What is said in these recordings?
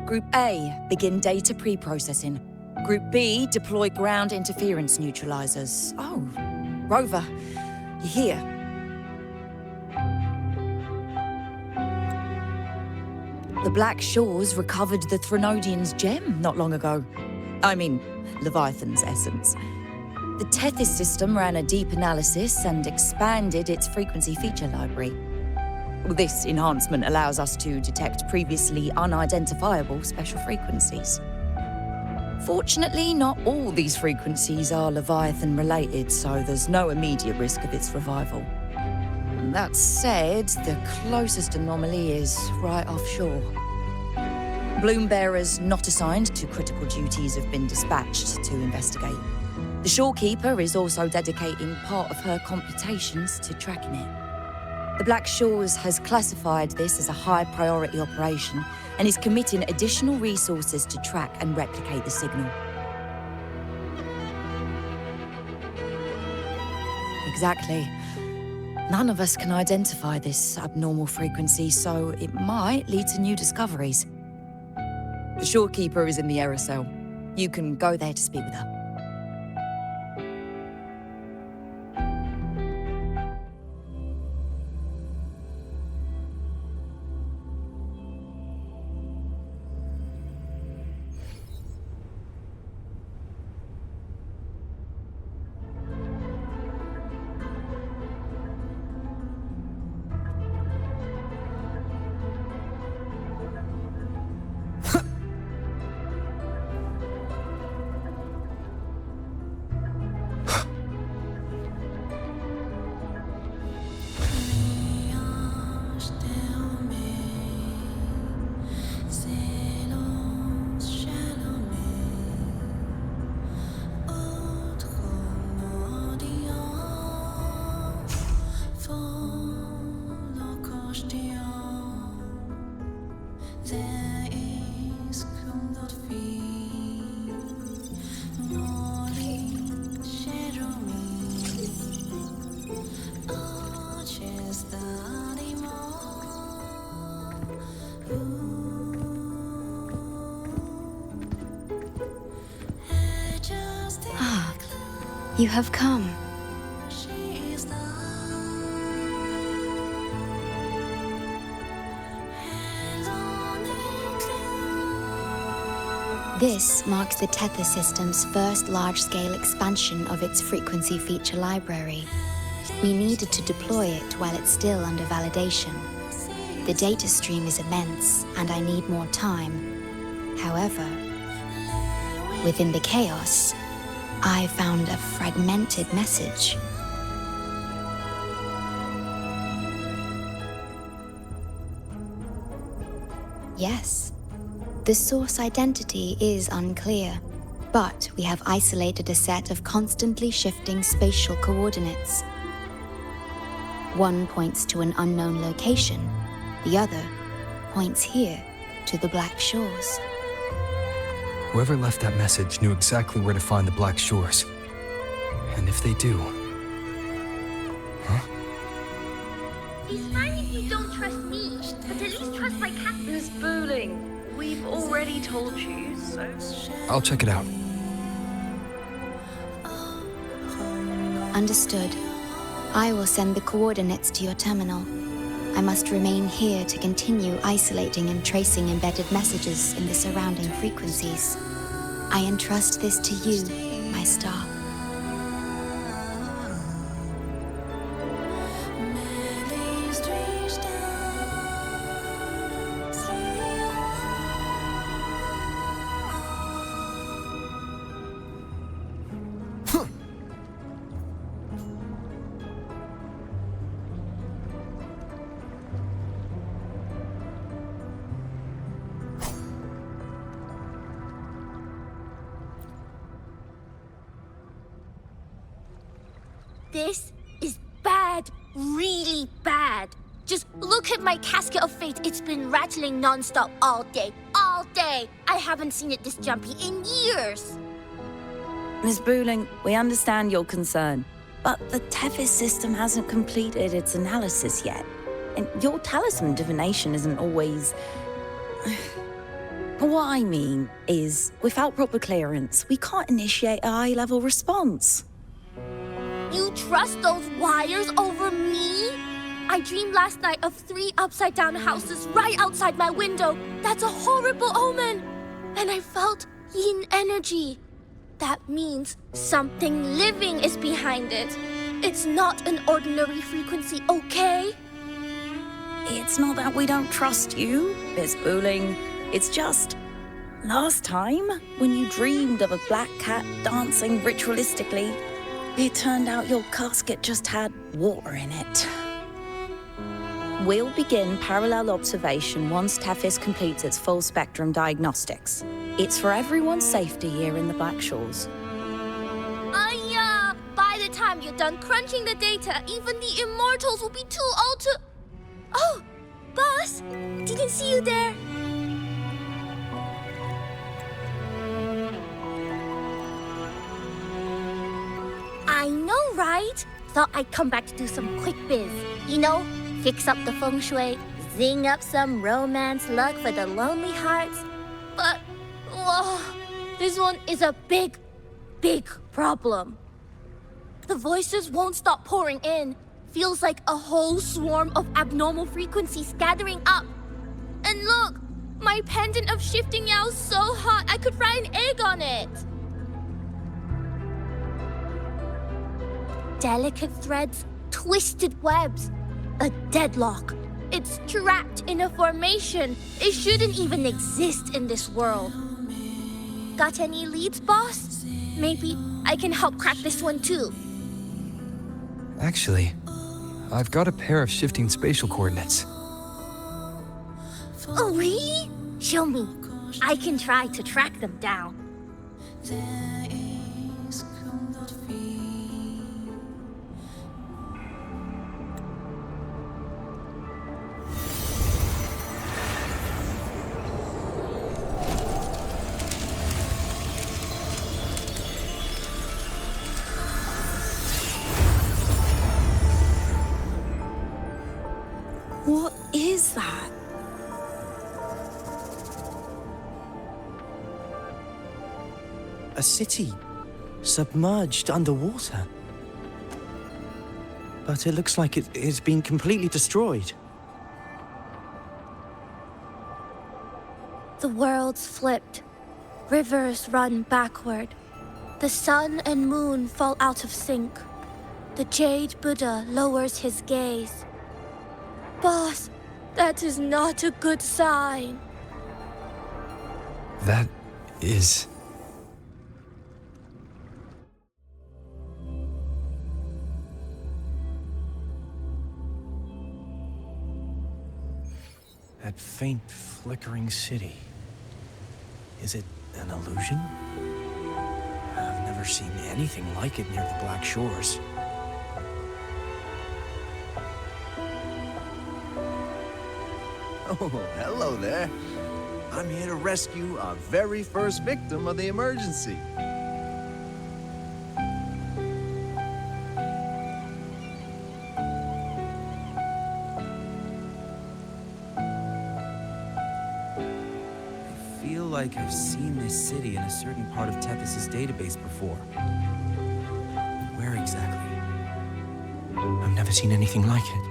Group A, begin data pre-processing. Group B, deploy ground interference neutralizers. Oh, Rover, you're here. The Black Shores recovered the Threnodian's gem not long ago. I mean, Leviathan's essence. The Tethys system ran a deep analysis and expanded its frequency feature library. This enhancement allows us to detect previously unidentifiable special frequencies. Fortunately, not all these frequencies are Leviathan-related, so there's no immediate risk of its revival. That said, the closest anomaly is right offshore. Bloom bearers not assigned to critical duties have been dispatched to investigate. The shorekeeper is also dedicating part of her computations to tracking it. The Black Shores has classified this as a high-priority operation and is committing additional resources to track and replicate the signal. Exactly. None of us can identify this abnormal frequency, so it might lead to new discoveries. The shorekeeper is in the error cell. You can go there to speak with her. You have come. This marks the Tethys system's first large-scale expansion of its frequency feature library. We needed to deploy it while it's still under validation. The data stream is immense, and I need more time. However, within the chaos, I found a fragmented message. Yes, the source identity is unclear, but we have isolated a set of constantly shifting spatial coordinates. One points to an unknown location, the other points here to the Black Shores. Whoever left that message knew exactly where to find the Black Shores. And if they do... Huh? It's fine if you don't trust me, but at least trust my cat. Miss Booling, we've already told you, so... I'll check it out. Understood. I will send the coordinates to your terminal. I must remain here to continue isolating and tracing embedded messages in the surrounding frequencies. I entrust this to you, my star. This is bad, really bad. Just look at my casket of fate. It's been rattling non-stop all day. I haven't seen it this jumpy in years. Ms. Booling, we understand your concern, but the Tethys system hasn't completed its analysis yet. And your talisman divination isn't always... What I mean is, without proper clearance, we can't initiate a high-level response. You trust those wires over me? I dreamed last night of 3 upside-down houses right outside my window. That's a horrible omen. And I felt yin energy. That means something living is behind it. It's not an ordinary frequency, okay? It's not that we don't trust you, Miss Booling. It's just, last time, when you dreamed of a black cat dancing ritualistically, it turned out your casket just had water in it. We'll begin parallel observation once Tethys completes its full spectrum diagnostics. It's for everyone's safety here in the Black Shores. By the time you're done crunching the data, even the immortals will be too old to... Oh, boss, didn't see you there. I know, right? Thought I'd come back to do some quick biz. You know, fix up the feng shui, zing up some romance luck for the lonely hearts. But, whoa, this one is a big, big problem. The voices won't stop pouring in. Feels like a whole swarm of abnormal frequencies gathering up. And look, my pendant of shifting yow's so hot I could fry an egg on it. Delicate threads, twisted webs, a deadlock. It's trapped in a formation. It shouldn't even exist in this world. Got any leads, boss? Maybe I can help crack this one too. Actually, I've got a pair of shifting spatial coordinates. Oh, really? Show me. I can try to track them down. What is that? A city, submerged underwater. But it looks like it's been completely destroyed. The world's flipped. Rivers run backward. The sun and moon fall out of sync. The Jade Buddha lowers his gaze. Boss, that is not a good sign. That is... That faint, flickering city. Is it an illusion? I've never seen anything like it near the Black Shores. Oh, hello there. I'm here to rescue our very first victim of the emergency. I feel like I've seen this city in a certain part of Tethys' database before. Where exactly? I've never seen anything like it.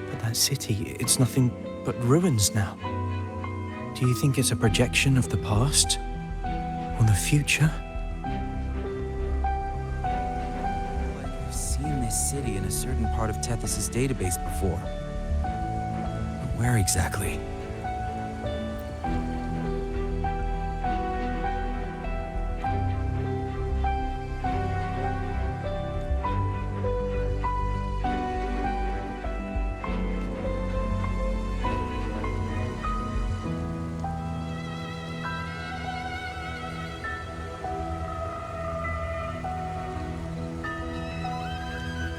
But that city, it's nothing but ruins now. Do you think it's a projection of the past? Or the future? Like I've seen this city in a certain part of Tethys' database before. But where exactly?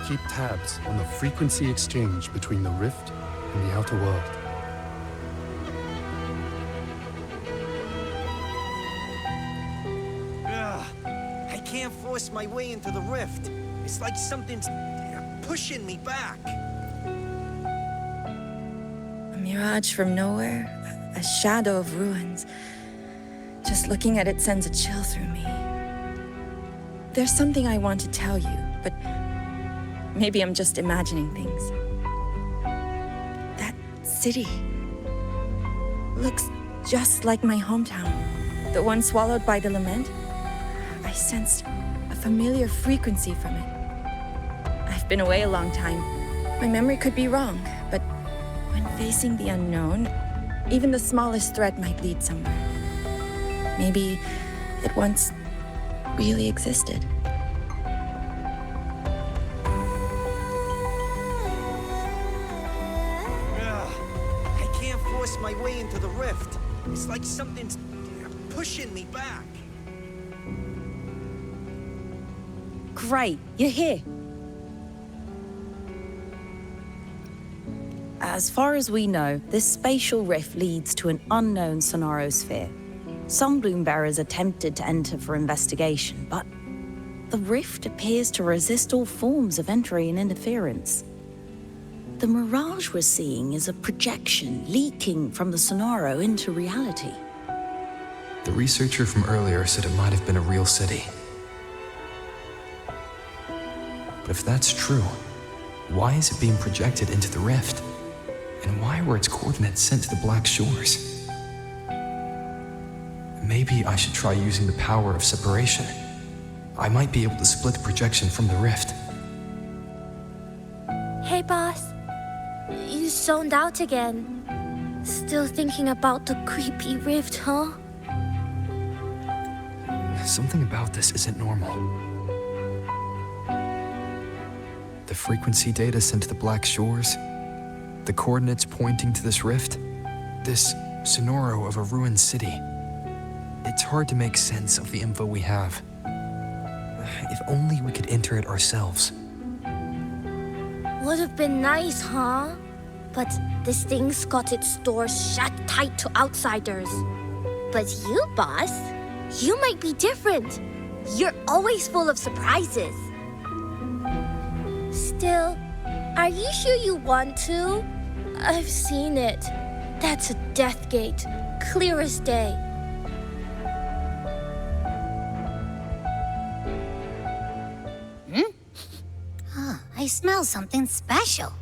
Keep tabs on the frequency exchange between the rift and the outer world. I can't force my way into the rift. It's like something's pushing me back. A mirage from nowhere? a shadow of ruins. Just looking at it sends a chill through me. There's something I want to tell you, but maybe I'm just imagining things. That city looks just like my hometown, the one swallowed by the lament. I sensed a familiar frequency from it. I've been away a long time. My memory could be wrong, but when facing the unknown, even the smallest threat might lead somewhere. Maybe it once really existed. I can't force my way into the rift. It's like something's pushing me back. Great, you're here. As far as we know, this spatial rift leads to an unknown sonarosphere. Some bloom bearers attempted to enter for investigation, but the rift appears to resist all forms of entry and interference. The mirage we're seeing is a projection leaking from the sonaro into reality. The researcher from earlier said it might have been a real city. But if that's true, why is it being projected into the rift? And why were its coordinates sent to the Black Shores? Maybe I should try using the power of separation. I might be able to split the projection from the rift. Hey, boss. You zoned out again. Still thinking about the creepy rift, huh? Something about this isn't normal. The frequency data sent to the Black Shores, the coordinates pointing to this rift, this sonoro of a ruined city. It's hard to make sense of the info we have. If only we could enter it ourselves. Would have been nice, huh? But this thing's got its doors shut tight to outsiders. But you, boss, you might be different. You're always full of surprises. Still, are you sure you want to? I've seen it. That's a death gate, clear as day. I smell something special.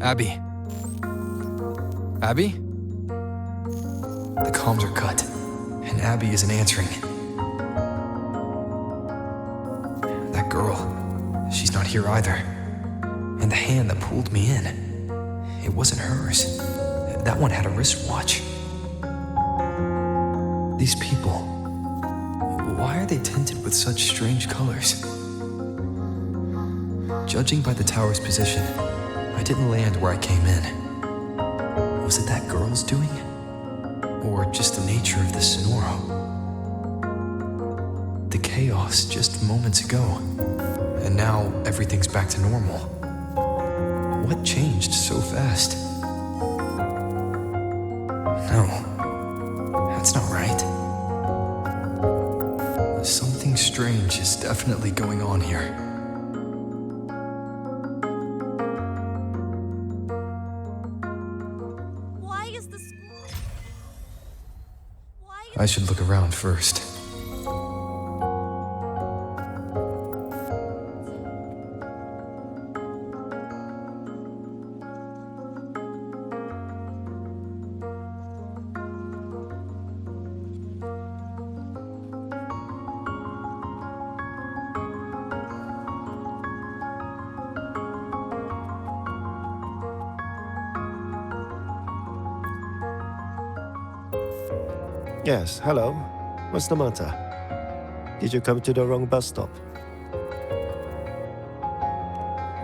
Abby? Abby? The comms are cut, and Abby isn't answering. That girl, she's not here either. And the hand that pulled me in, it wasn't hers. That one had a wristwatch. These people, why are they tinted with such strange colors? Judging by the tower's position, I didn't land where I came in. Was it that girl's doing? Or just the nature of the Sonoro? The chaos just moments ago, and now everything's back to normal. What changed so fast? No, that's not right. Something strange is definitely going on here. I should look around first. Yes, hello. What's the matter? Did you come to the wrong bus stop?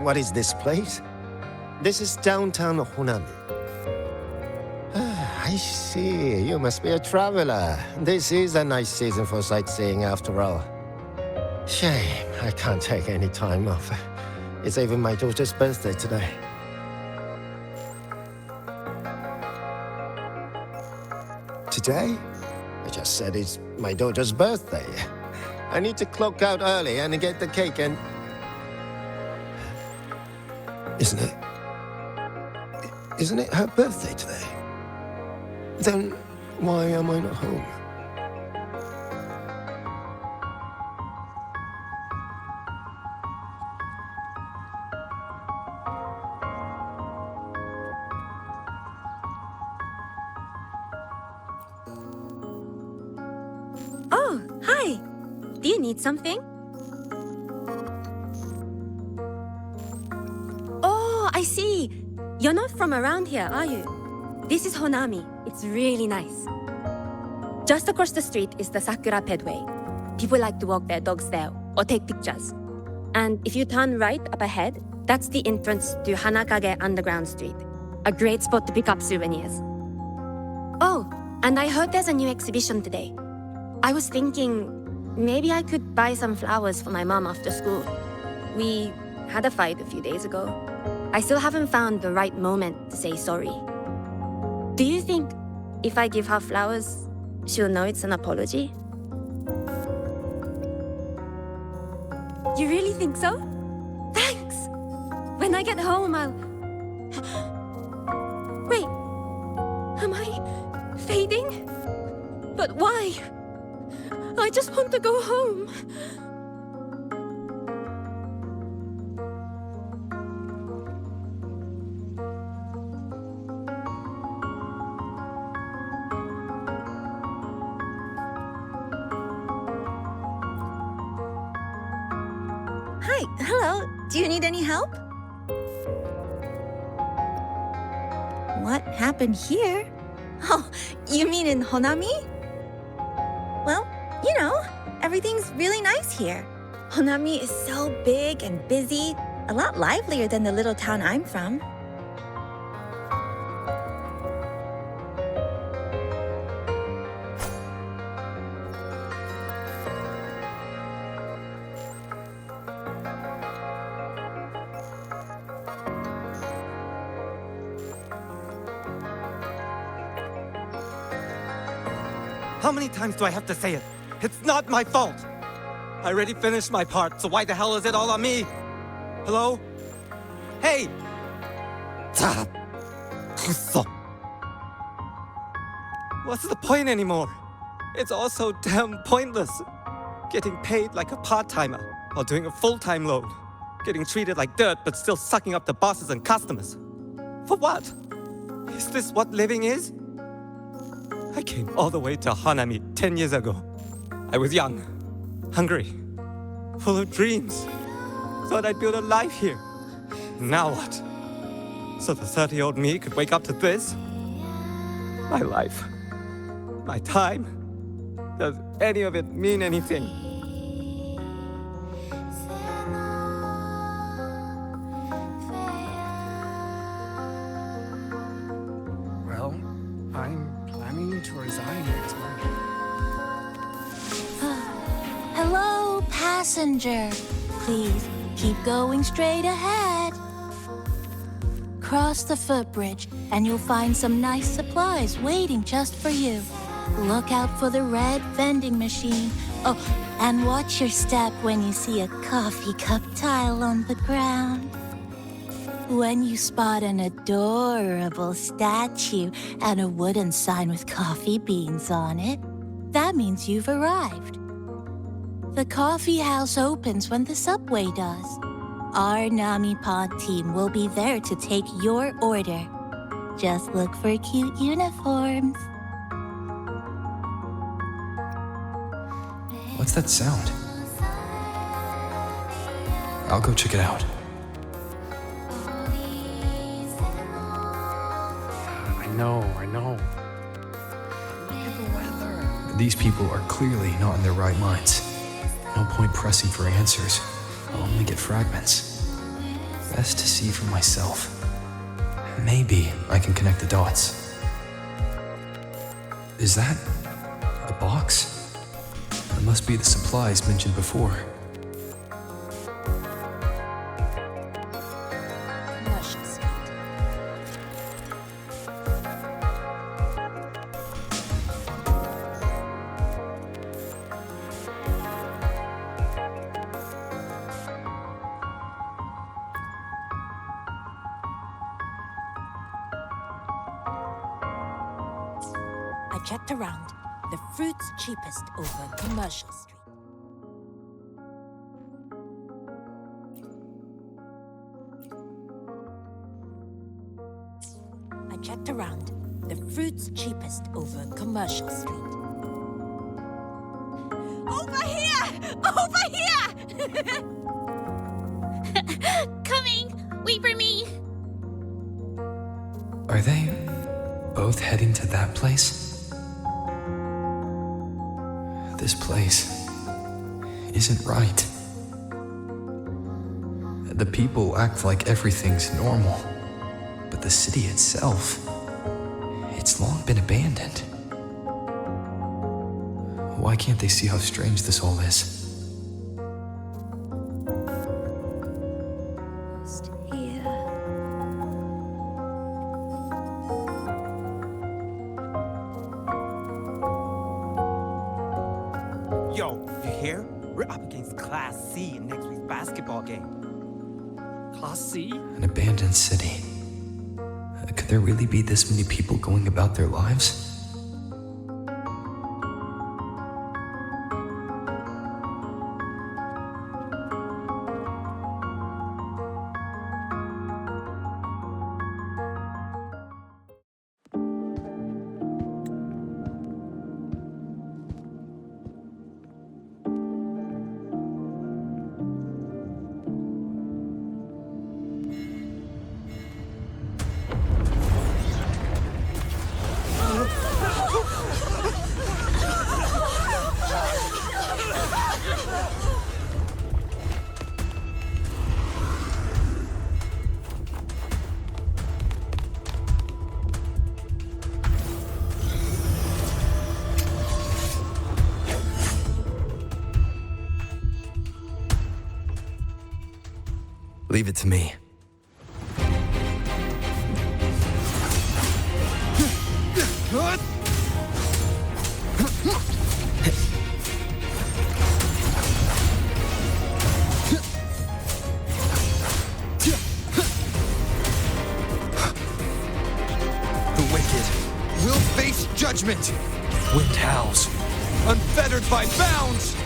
What is this place? This is downtown Honami. I see. You must be a traveler. This is a nice season for sightseeing after all. Shame I can't take any time off. It's even my daughter's birthday today. Today? I just said it's my daughter's birthday. I need to clock out early and get the cake and... Isn't it her birthday today? Then why am I not home? Oh, hi. Do you need something? Oh, I see. You're not from around here, are you? This is Honami. It's really nice. Just across the street is the Sakura Pedway. People like to walk their dogs there or take pictures. And if you turn right up ahead, that's the entrance to Hanakage Underground Street. A great spot to pick up souvenirs. Oh, and I heard there's a new exhibition today. I was thinking maybe I could buy some flowers for my mom after school. We had a fight a few days ago. I still haven't found the right moment to say sorry. Do you think if I give her flowers, she'll know it's an apology? You really think so? Thanks! When I get home, I'll... Wait, am I fading? But why? I just want to go home. Hi, hello. Do you need any help? What happened here? Oh, you mean in Honami? Well, you know, everything's really nice here. Honami is so big and busy, a lot livelier than the little town I'm from. How many times do I have to say it? It's not my fault! I already finished my part, so why the hell is it all on me? Hello? Hey! What's the point anymore? It's all so damn pointless. Getting paid like a part-timer while doing a full-time load. Getting treated like dirt but still sucking up the bosses and customers. For what? Is this what living is? I came all the way to Hanami 10 years ago. I was young, hungry, full of dreams. Thought I'd build a life here. Now what? So the 30-year-old me could wake up to this? My life, my time, does any of it mean anything? Well, I'm planning to resign next month. Hello, passenger. Please keep going straight ahead. Cross the footbridge, and you'll find some nice supplies waiting just for you. Look out for the red vending machine. Oh, and watch your step when you see a coffee cup tile on the ground. When you spot an adorable statue and a wooden sign with coffee beans on it, that means you've arrived. The coffee house opens when the subway does. Our Nami Pod team will be there to take your order. Just look for cute uniforms. What's that sound? I'll go check it out. I know. Look at the weather. These people are clearly not in their right minds. No point pressing for answers. I'll only get fragments. Best to see for myself. Maybe I can connect the dots. Is that a box? It must be the supplies mentioned before. I checked around. The fruit's cheapest over Commercial Street. I checked around. The fruit's cheapest over Commercial Street. Over here! Over here! Coming! Wait for me! Are they both heading to that place? This place isn't right. The people act like everything's normal, but the city itself, it's long been abandoned. Why can't they see how strange this all is? Yo, you hear? We're up against Class C in next week's basketball game. Class C? An abandoned city. Could there really be this many people going about their lives? Leave it to me. The wicked will face judgment. Wind howls. Unfettered by bounds.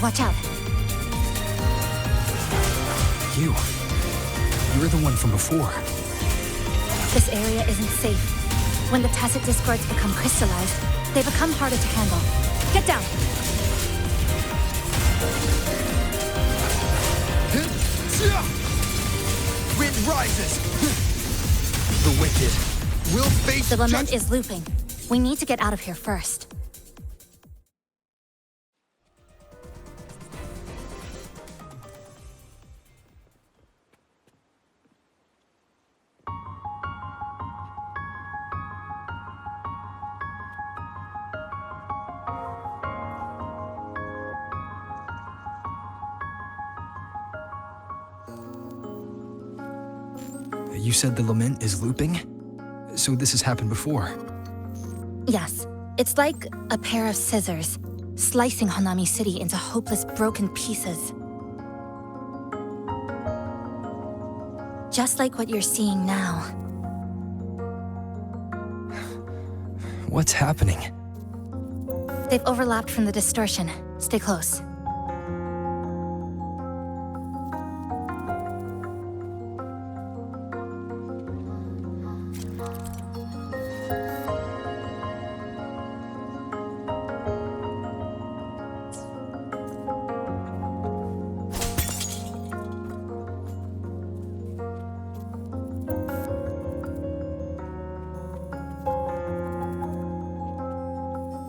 Watch out. You're the one from before. This area isn't safe. When the tacit discords become crystallized, they become harder to handle. Get down! Wind rises! The wicked will face The lament is looping. We need to get out of here first. You said the lament is looping? So this has happened before? Yes, it's like a pair of scissors, slicing Honami City into hopeless broken pieces. Just like what you're seeing now. What's happening? They've overlapped from the distortion. Stay close.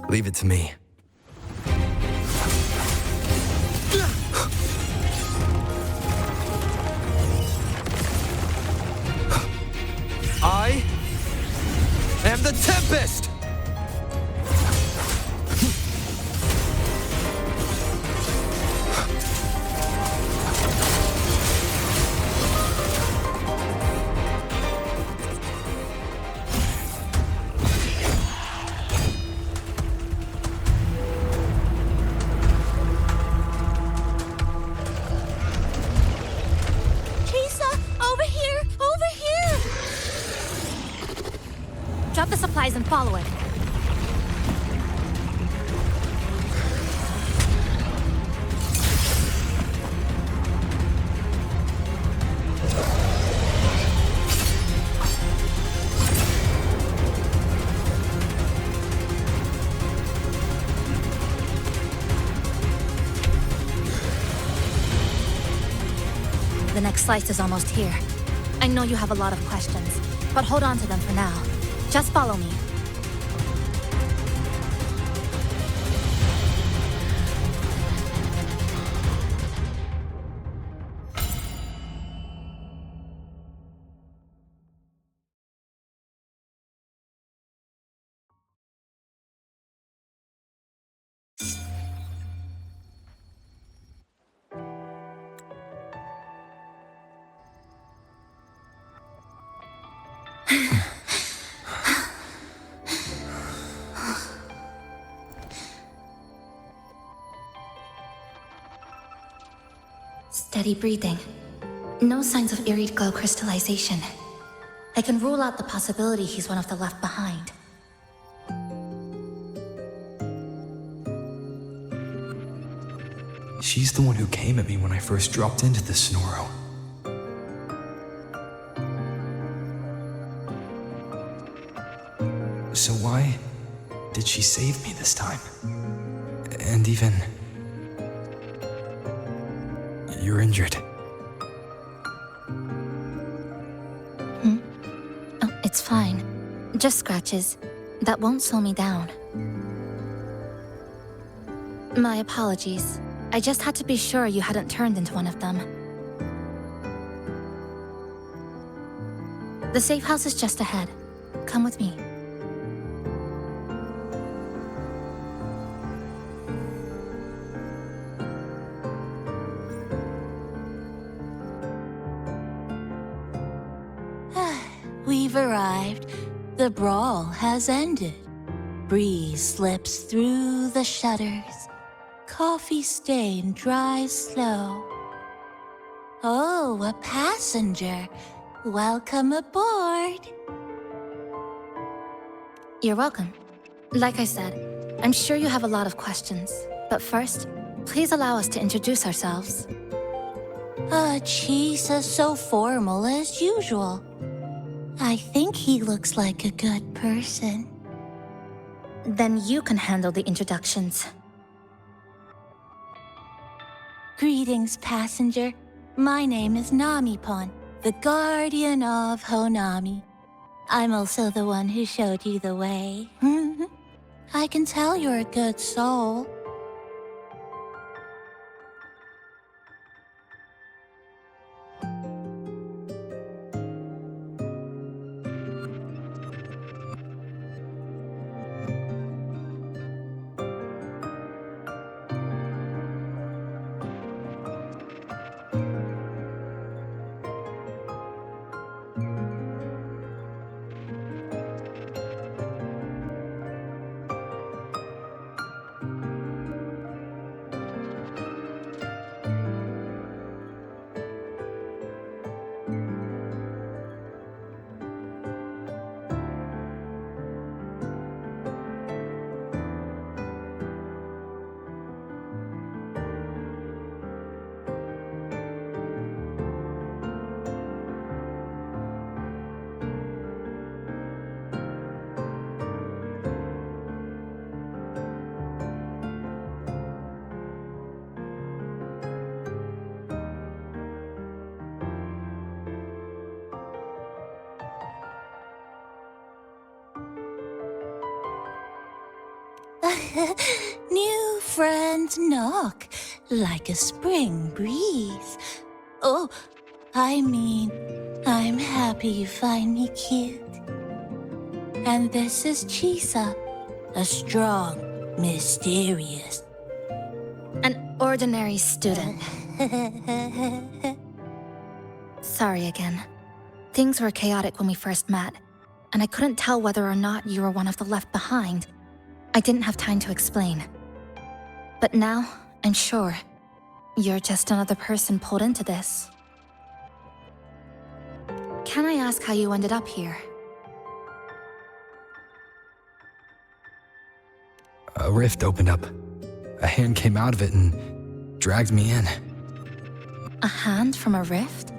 Leave it to me. I am the Tempest! Drop the supplies and follow it. The next slice is almost here. I know you have a lot of questions, but hold on to them for now. Just follow me. Steady breathing. No signs of eerie glow crystallization. I can rule out the possibility he's one of the left behind. She's the one who came at me when I first dropped into the Sonoro. So why did she save me this time? And even... You're injured. Oh, it's fine. Just scratches. That won't slow me down. My apologies. I just had to be sure you hadn't turned into one of them. The safe house is just ahead. Come with me. We've arrived. The brawl has ended. Breeze slips through the shutters. Coffee stain dries slow. Oh, a passenger. Welcome aboard. You're welcome. Like I said, I'm sure you have a lot of questions. But first, Please allow us to introduce ourselves. Chisa so formal as usual. I think he looks like a good person. Then you can handle the introductions. Greetings, passenger. My name is Namipon, the guardian of Honami. I'm also the one who showed you the way. I can tell you're a good soul. New friends knock like a spring breeze. Oh, I mean, I'm happy you find me cute. And this is Chisa, a strong, mysterious. An ordinary student. Sorry again. Things were chaotic when we first met, and I couldn't tell whether or not you were one of the left behind. I didn't have time to explain. But now, I'm sure, you're just another person pulled into this. Can I ask how you ended up here? A rift opened up. A hand came out of it and dragged me in. A hand from a rift?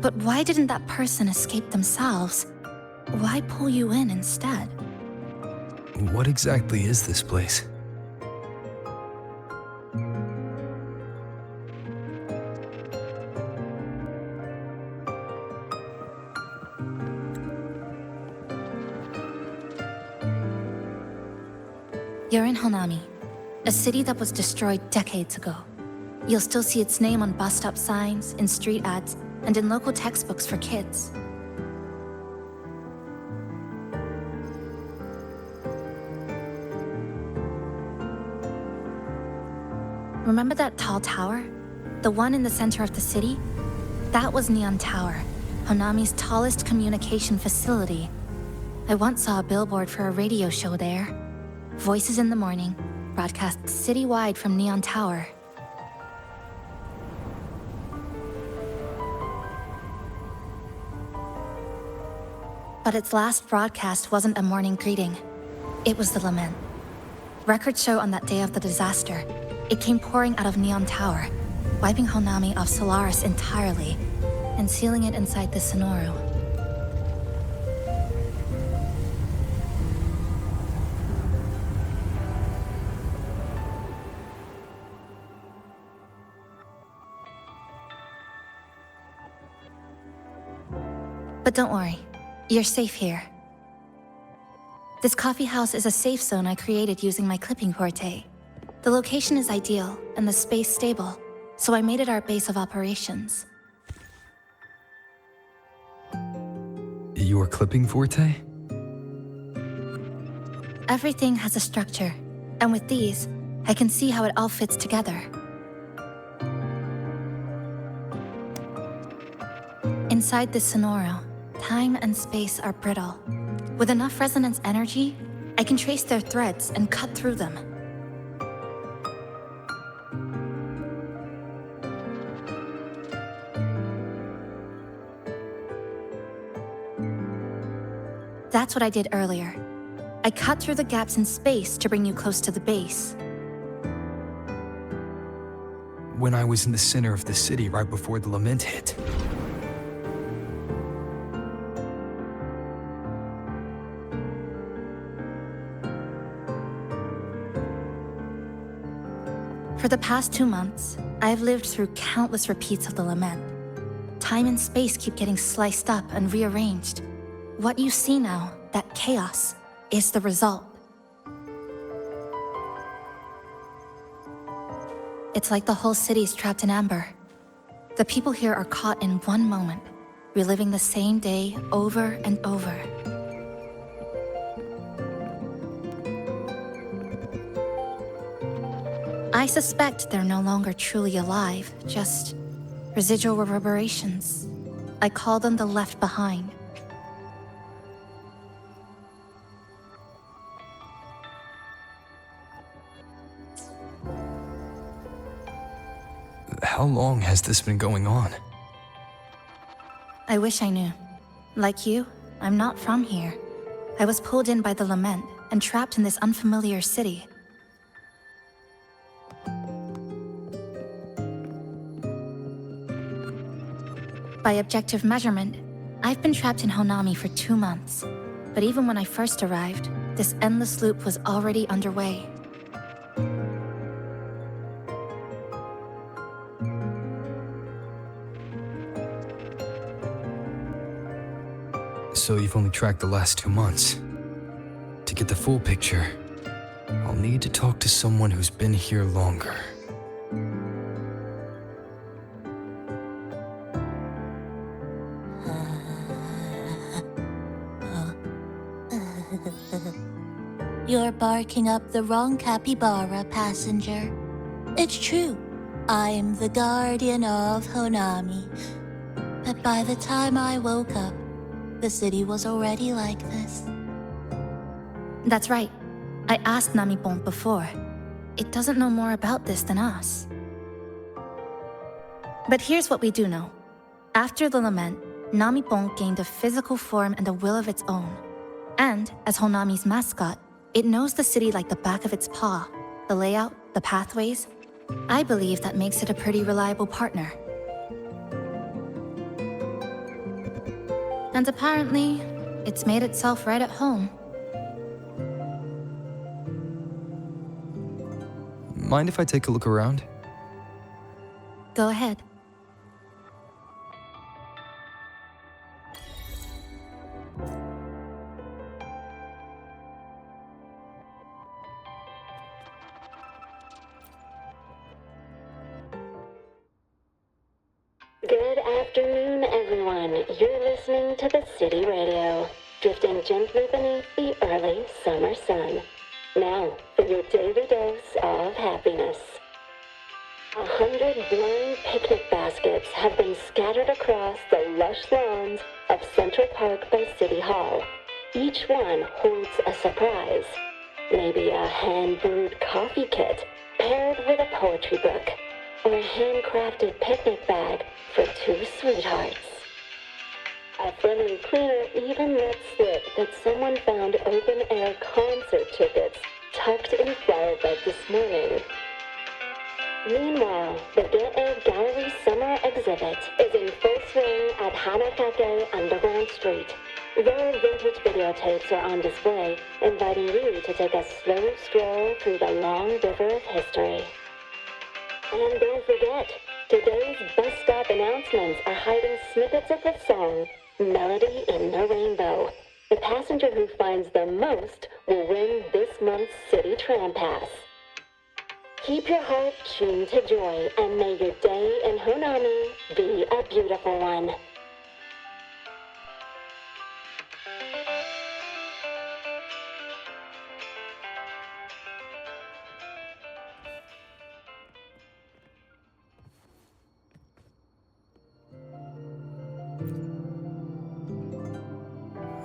But why didn't that person escape themselves? Why pull you in instead? What exactly is this place? You're in Honami, a city that was destroyed decades ago. You'll still see its name on bus stop signs, in street ads, and in local textbooks for kids. Remember that tall tower? The one in the center of the city? That was Neon Tower, Honami's tallest communication facility. I once saw a billboard for a radio show there. Voices in the Morning, broadcast citywide from Neon Tower. But its last broadcast wasn't a morning greeting. It was the lament. Records show on that day of the disaster, it came pouring out of Neon Tower, wiping Honami off Solaris entirely, and sealing it inside the Sonoru. But don't worry, you're safe here. This coffee house is a safe zone I created using my clipping forte. The location is ideal and the space stable, so I made it our base of operations. Your clipping forte? Everything has a structure, and with these, I can see how it all fits together. Inside this Sonoru, time and space are brittle. With enough resonance energy, I can trace their threads and cut through them. That's what I did earlier. I cut through the gaps in space to bring you close to the base. when I was in the center of the city right before the lament hit. For the past 2 months, I've lived through countless repeats of the lament. Time and space keep getting sliced up and rearranged. What you see now, that chaos, is the result. It's like the whole city's trapped in amber. The people here are caught in one moment, reliving the same day over and over. I suspect they're no longer truly alive, just residual reverberations. I call them the left behind. How long has this been going on? I wish I knew. Like you, I'm not from here. I was pulled in by the lament and trapped in this unfamiliar city. By objective measurement, I've been trapped in Honami for 2 months. But even when I first arrived, this endless loop was already underway. So you've only tracked the last 2 months. To get the full picture, I'll need to talk to someone who's been here longer. You're barking up the wrong capybara, passenger. It's true, I'm the guardian of Honami. But by the time I woke up, the city was already like this. That's right. I asked Namipon before. It doesn't know more about this than us. But here's what we do know. After the lament, Namipon gained a physical form and a will of its own. And, as Honami's mascot, it knows the city like the back of its paw. The layout, the pathways. I believe that makes it a pretty reliable partner. And apparently, it's made itself right at home. Mind if I take a look around? Go ahead. Good afternoon, everyone. You're listening to the City Radio, drifting gently beneath the early summer sun. Now, for your daily dose of happiness. 100 blind picnic baskets have been scattered across the lush lawns of Central Park by City Hall. Each one holds a surprise. Maybe a hand-brewed coffee kit paired with a poetry book, or a handcrafted picnic bag for 2 sweethearts. A friendly cleaner even let slip that someone found open-air concert tickets tucked in flower bed this morning. Meanwhile, the Get Egg Gallery Summer Exhibit is in full swing at Hanakake Underground Street. Rare vintage videotapes are on display, inviting you to take a slow stroll through the long river of history. And don't forget, today's bus stop announcements are hiding snippets of the song, Melody in the Rainbow. The passenger who finds the most will win this month's City Tram Pass. Keep your heart tuned to joy, and may your day in Honami be a beautiful one.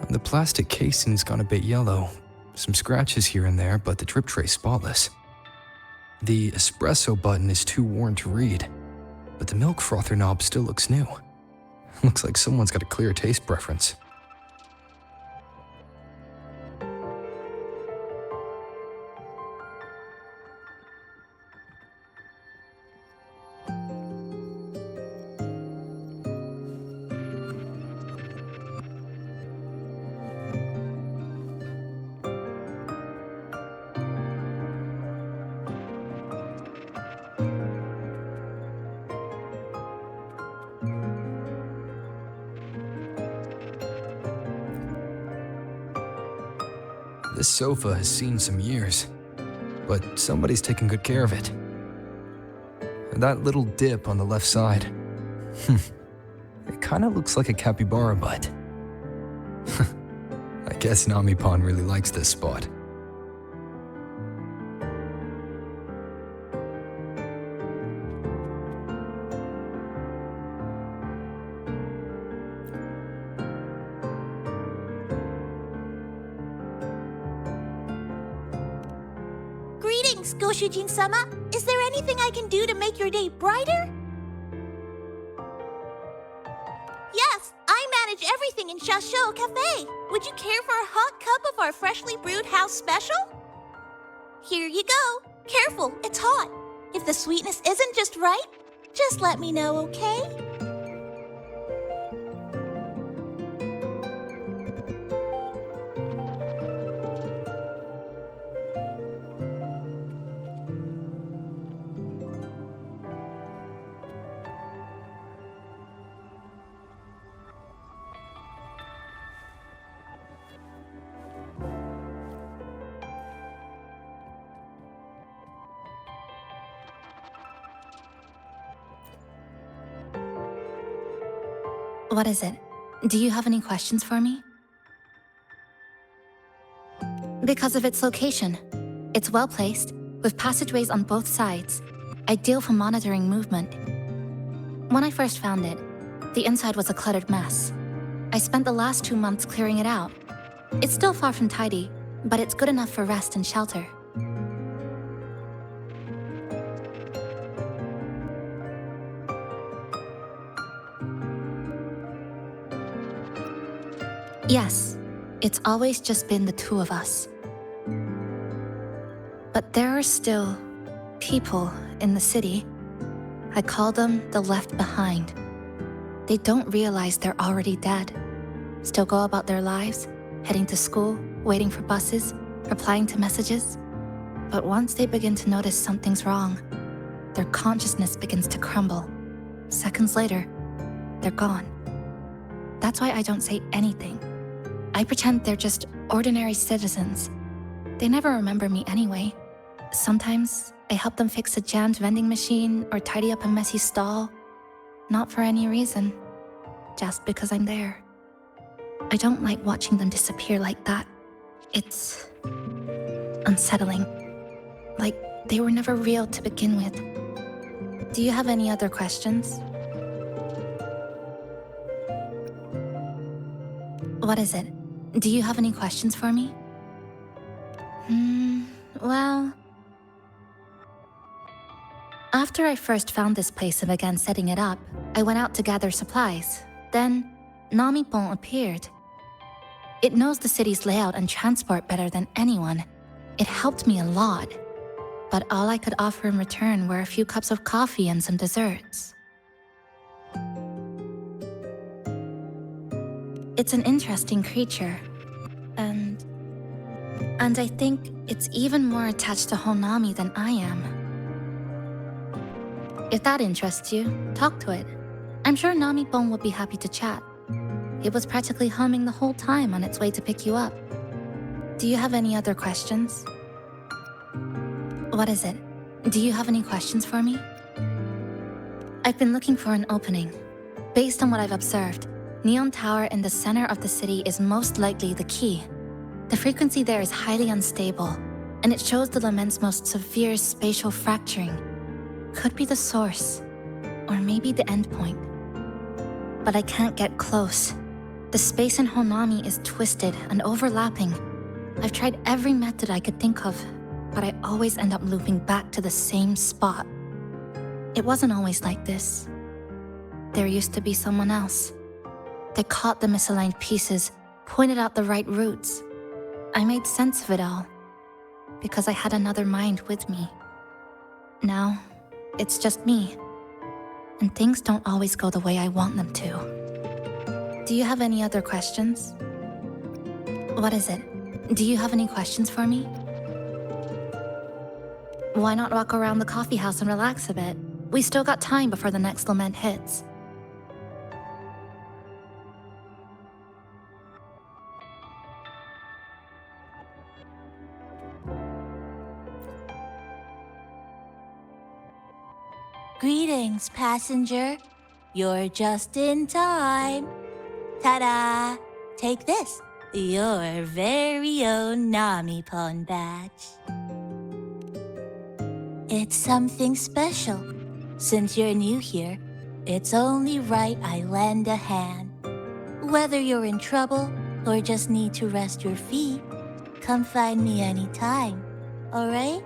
The plastic casing's gone a bit yellow. Some scratches here and there, but the drip tray's spotless. The espresso button is too worn to read, but the milk frother knob still looks new. Looks like someone's got a clear taste preference. This sofa has seen some years, but somebody's taken good care of it. And that little dip on the left side, it kinda looks like a capybara butt. I guess Nami-Pon really likes this spot. Greetings, Goshujin-sama. Is there anything I can do to make your day brighter? Yes, I manage everything in Shasho Cafe. Would you care for a hot cup of our freshly brewed house special? Here you go. Careful, it's hot. If the sweetness isn't just right, just let me know, okay? What is it? Do you have any questions for me? Because of its location. It's well placed, with passageways on both sides, ideal for monitoring movement. When I first found it, the inside was a cluttered mess. I spent the last 2 months clearing it out. It's still far from tidy, but it's good enough for rest and shelter. Yes, it's always just been the two of us. But there are still people in the city. I call them the left behind. They don't realize they're already dead. Still go about their lives, heading to school, waiting for buses, replying to messages. But once they begin to notice something's wrong, their consciousness begins to crumble. Seconds later, they're gone. That's why I don't say anything. I pretend they're just ordinary citizens. They never remember me anyway. Sometimes I help them fix a jammed vending machine or tidy up a messy stall. Not for any reason, just because I'm there. I don't like watching them disappear like that. It's unsettling. Like they were never real to begin with. Do you have any other questions? What is it? Do you have any questions for me? Well... After I first found this place and began setting it up, I went out to gather supplies. Then, Nami-Pon appeared. It knows the city's layout and transport better than anyone. It helped me a lot. But all I could offer in return were a few cups of coffee and some desserts. It's an interesting creature, and I think it's even more attached to Honami than I am. If that interests you, talk to it. I'm sure Nami-Pon would be happy to chat. It was practically humming the whole time on its way to pick you up. Do you have any other questions? What is it? Do you have any questions for me? I've been looking for an opening. Based on what I've observed, Neon Tower in the center of the city is most likely the key. The frequency there is highly unstable, and it shows the lament's most severe spatial fracturing. Could be the source, or maybe the endpoint. But I can't get close. The space in Honami is twisted and overlapping. I've tried every method I could think of, but I always end up looping back to the same spot. It wasn't always like this. There used to be someone else. They caught the misaligned pieces, pointed out the right routes. I made sense of it all, because I had another mind with me. Now, it's just me, and things don't always go the way I want them to. Do you have any other questions? What is it? Do you have any questions for me? Why not walk around the coffee house and relax a bit? We still got time before the next lament hits. Greetings, passenger. You're just in time. Ta-da! Take this, your very own Namipon badge. It's something special. Since you're new here, it's only right I lend a hand. Whether you're in trouble or just need to rest your feet, come find me anytime, alright?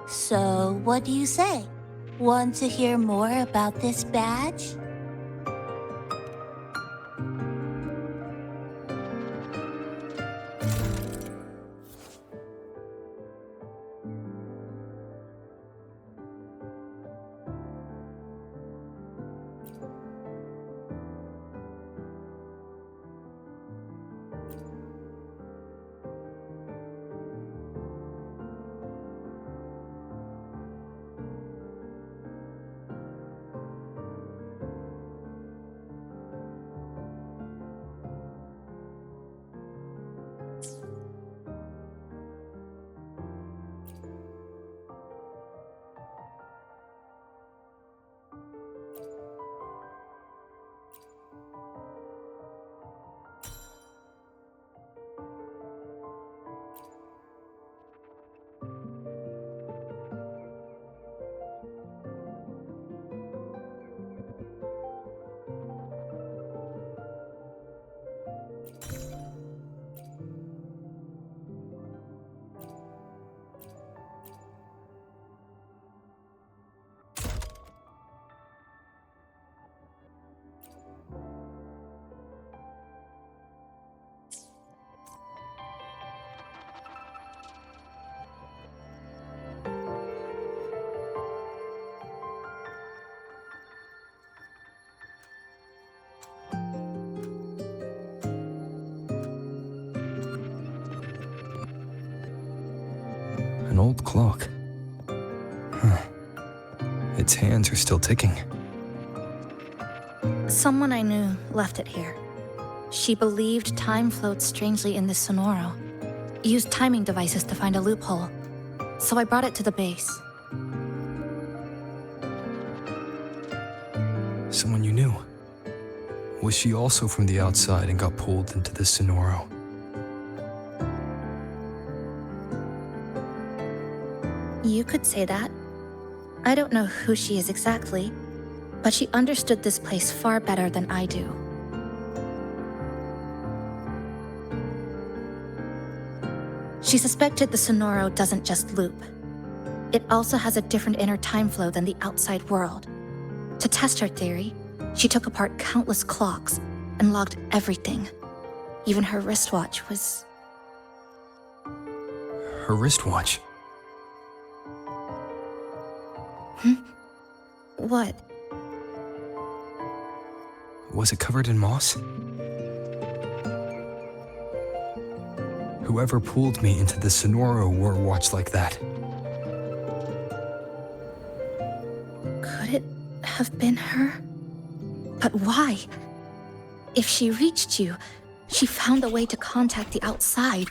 So, what do you say? Want to hear more about this badge? An old clock. Huh. Its hands are still ticking. Someone I knew left it here. She believed time floats strangely in this Sonoro. Used timing devices to find a loophole. So I brought it to the base. Someone you knew. Was she also from the outside and got pulled into the Sonoro? You could say that. I don't know who she is exactly, but she understood this place far better than I do. She suspected the Sonoro doesn't just loop. It also has a different inner time flow than the outside world. To test her theory, she took apart countless clocks and logged everything. Even her wristwatch was... Her wristwatch? What? Was it covered in moss? Whoever pulled me into the Sonoro wore a watch like that. Could it have been her? But why? If she reached you, she found a way to contact the outside.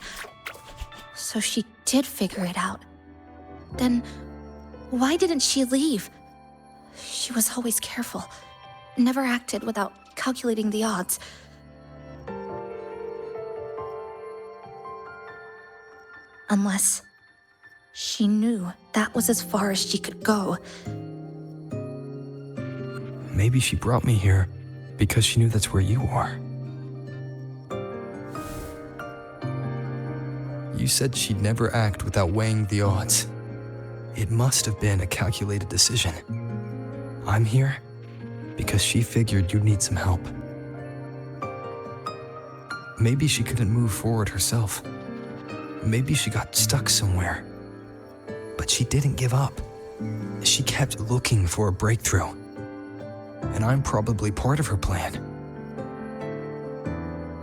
So she did figure it out. Then why didn't she leave? She was always careful, never acted without calculating the odds. Unless she knew that was as far as she could go. Maybe she brought me here because she knew that's where you are. You said she'd never act without weighing the odds. It must have been a calculated decision. I'm here because she figured you'd need some help. Maybe she couldn't move forward herself. Maybe she got stuck somewhere. But she didn't give up. She kept looking for a breakthrough. And I'm probably part of her plan.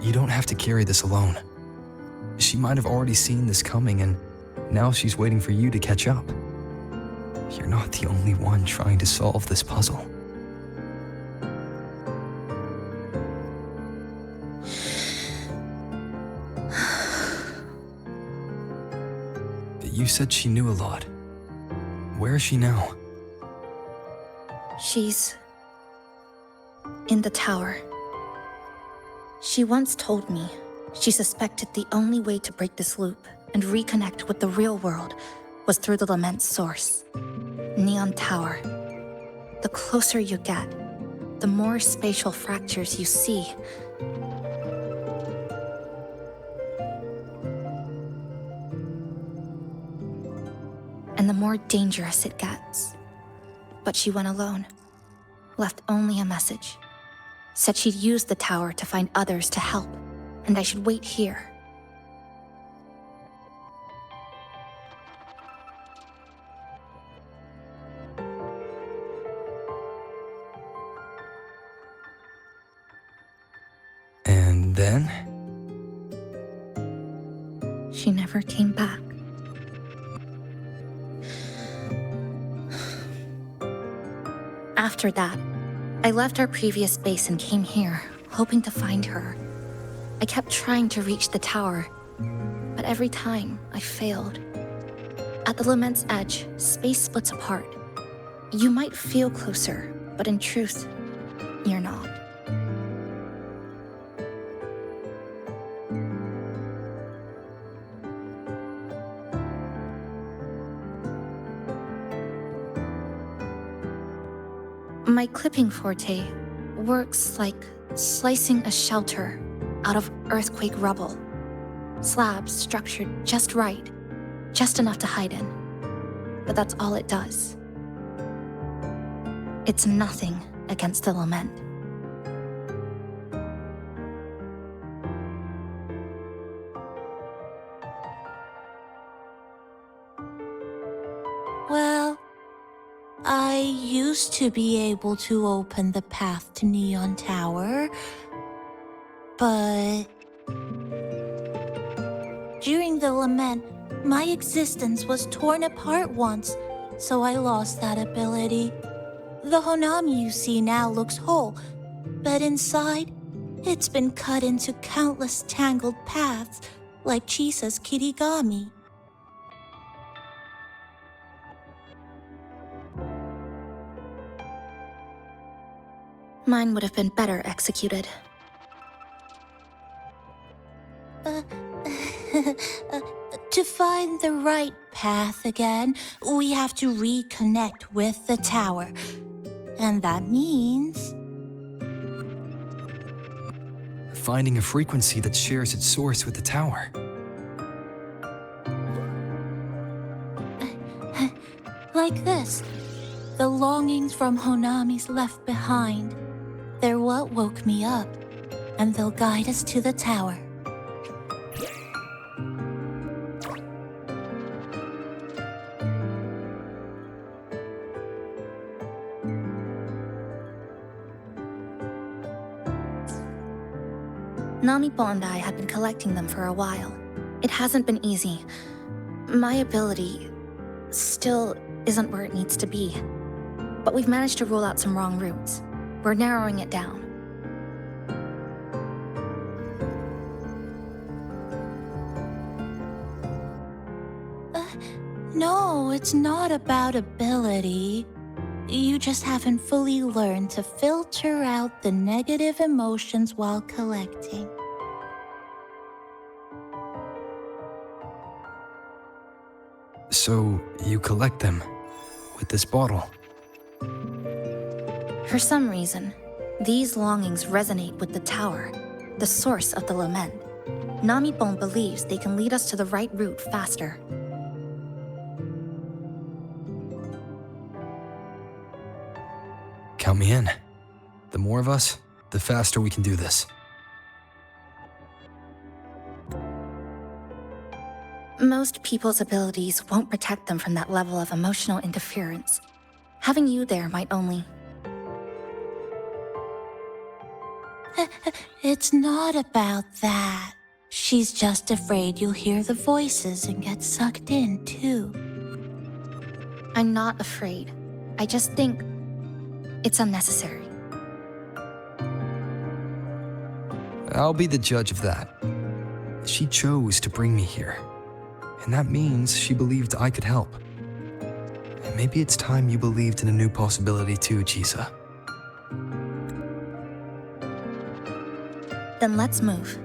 You don't have to carry this alone. She might have already seen this coming, and now she's waiting for you to catch up. You're not the only one trying to solve this puzzle. You said she knew a lot. Where is she now? She's in the tower. She once told me she suspected the only way to break this loop and reconnect with the real world was through the lament's source, Neon Tower. The closer you get, the more spatial fractures you see. And the more dangerous it gets. But she went alone, left only a message. Said she'd use the tower to find others to help, and I should wait here. And then? She never came back. After that, I left our previous base and came here, hoping to find her. I kept trying to reach the tower, but every time I failed. At the lament's edge, space splits apart. You might feel closer, but in truth, you're not. My clipping forte works like slicing a shelter out of earthquake rubble. Slabs structured just right, just enough to hide in. But that's all it does. It's nothing against the lament. Well, I used to be able to open the path to Neon Tower, but during the lament, my existence was torn apart once, so I lost that ability. The Honami you see now looks whole, but inside, it's been cut into countless tangled paths, like Chisa's kirigami. Mine would have been better executed. To find the right path again, we have to reconnect with the tower. And that means... finding a frequency that shares its source with the tower. Like this. The longings from Honami's left behind. They're what woke me up, and they'll guide us to the tower. Namipo and I had been collecting them for a while. It hasn't been easy. My ability still isn't where it needs to be. But we've managed to rule out some wrong routes. We're narrowing it down. No, it's not about ability. You just haven't fully learned to filter out the negative emotions while collecting. So, you collect them with this bottle. For some reason, these longings resonate with the tower, the source of the lament. Namipon believes they can lead us to the right route faster. Count me in. The more of us, the faster we can do this. Most people's abilities won't protect them from that level of emotional interference. Having you there might only... It's not about that. She's just afraid you'll hear the voices and get sucked in, too. I'm not afraid. I just think it's unnecessary. I'll be the judge of that. She chose to bring me here. And that means she believed I could help. Maybe it's time you believed in a new possibility too, Chisa. Then let's move.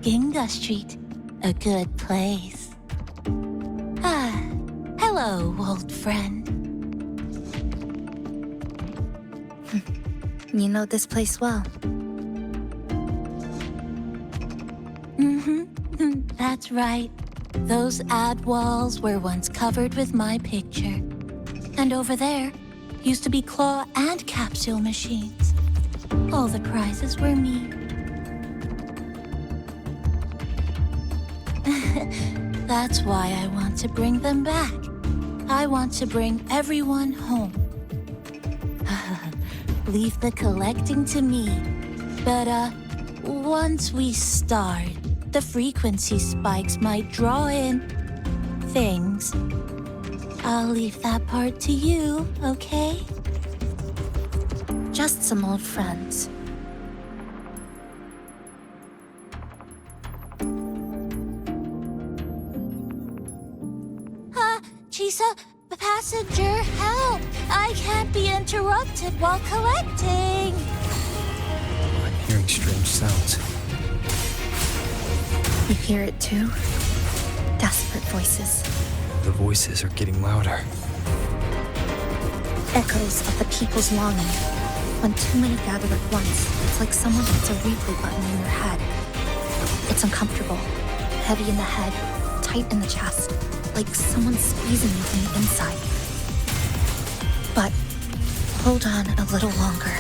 Ginga Street, a good place. Hello, old friend. You know this place well. That's right. Those ad walls were once covered with my picture. And over there used to be claw and capsule machines. All the prizes were me. That's why I want to bring them back. I want to bring everyone home. Leave the collecting to me. But, once we start, the frequency spikes might draw in things. I'll leave that part to you, okay? Just some old friends. Chisa, passenger, help! I can't be interrupted while collecting. I'm hearing strange sounds. You hear it too? Desperate voices. The voices are getting louder. Echoes of the people's longing. When too many gather at once, it's like someone hits a replay button in your head. It's uncomfortable, heavy in the head, tight in the chest, like someone's squeezing you from the inside. But hold on a little longer.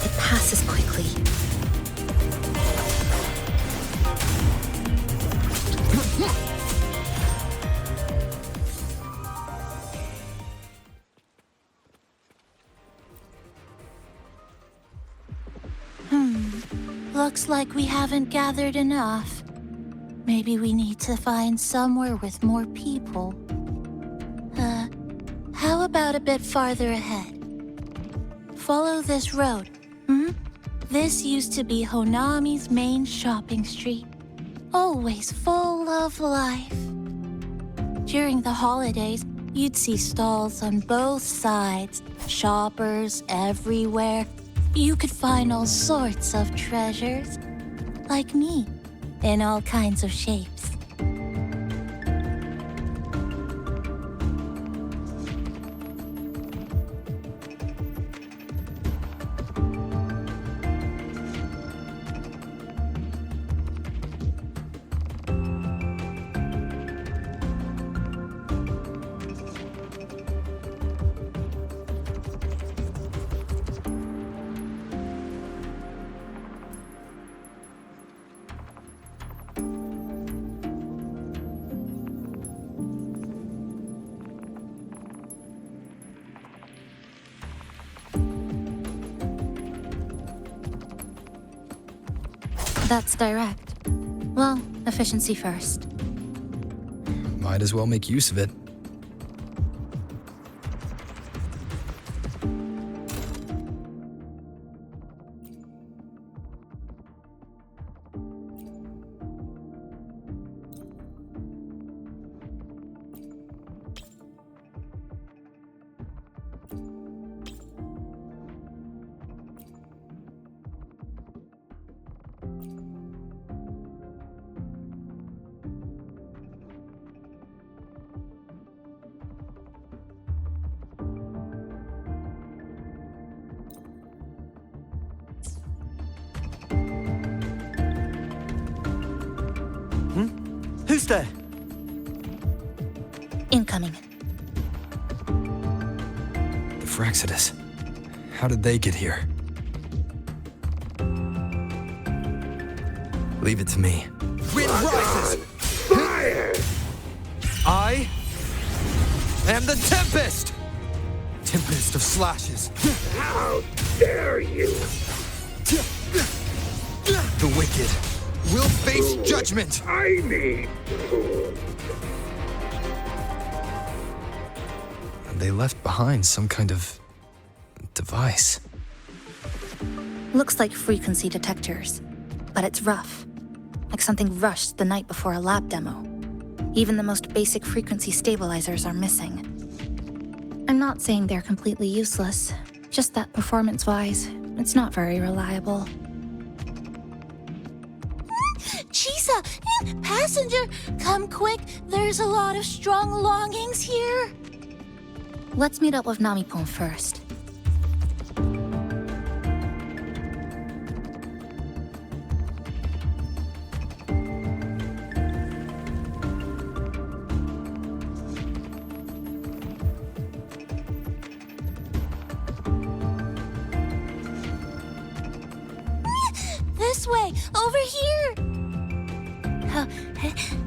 It passes quickly. Looks like we haven't gathered enough. Maybe we need to find somewhere with more people. How about a bit farther ahead? Follow this road. This used to be Honami's main shopping street. Always full of life. During the holidays, you'd see stalls on both sides, shoppers everywhere. You could find all sorts of treasures, like me, in all kinds of shapes. That's direct. Well, efficiency first. Might as well make use of it. Who's there? Incoming. The Fraxidus. How did they get here? Leave it to me. Wind rises! Fire! I am the Tempest! Tempest of slashes. How dare you! The wicked will face judgment! I mean, They left behind some kind of device. Looks like frequency detectors, but it's rough. Like something rushed the night before a lab demo. Even the most basic frequency stabilizers are missing. I'm not saying they're completely useless, just that performance-wise, it's not very reliable. Chisa, passenger, come quick. There's a lot of strong longings here. Let's meet up with Namipon first. This way, over here.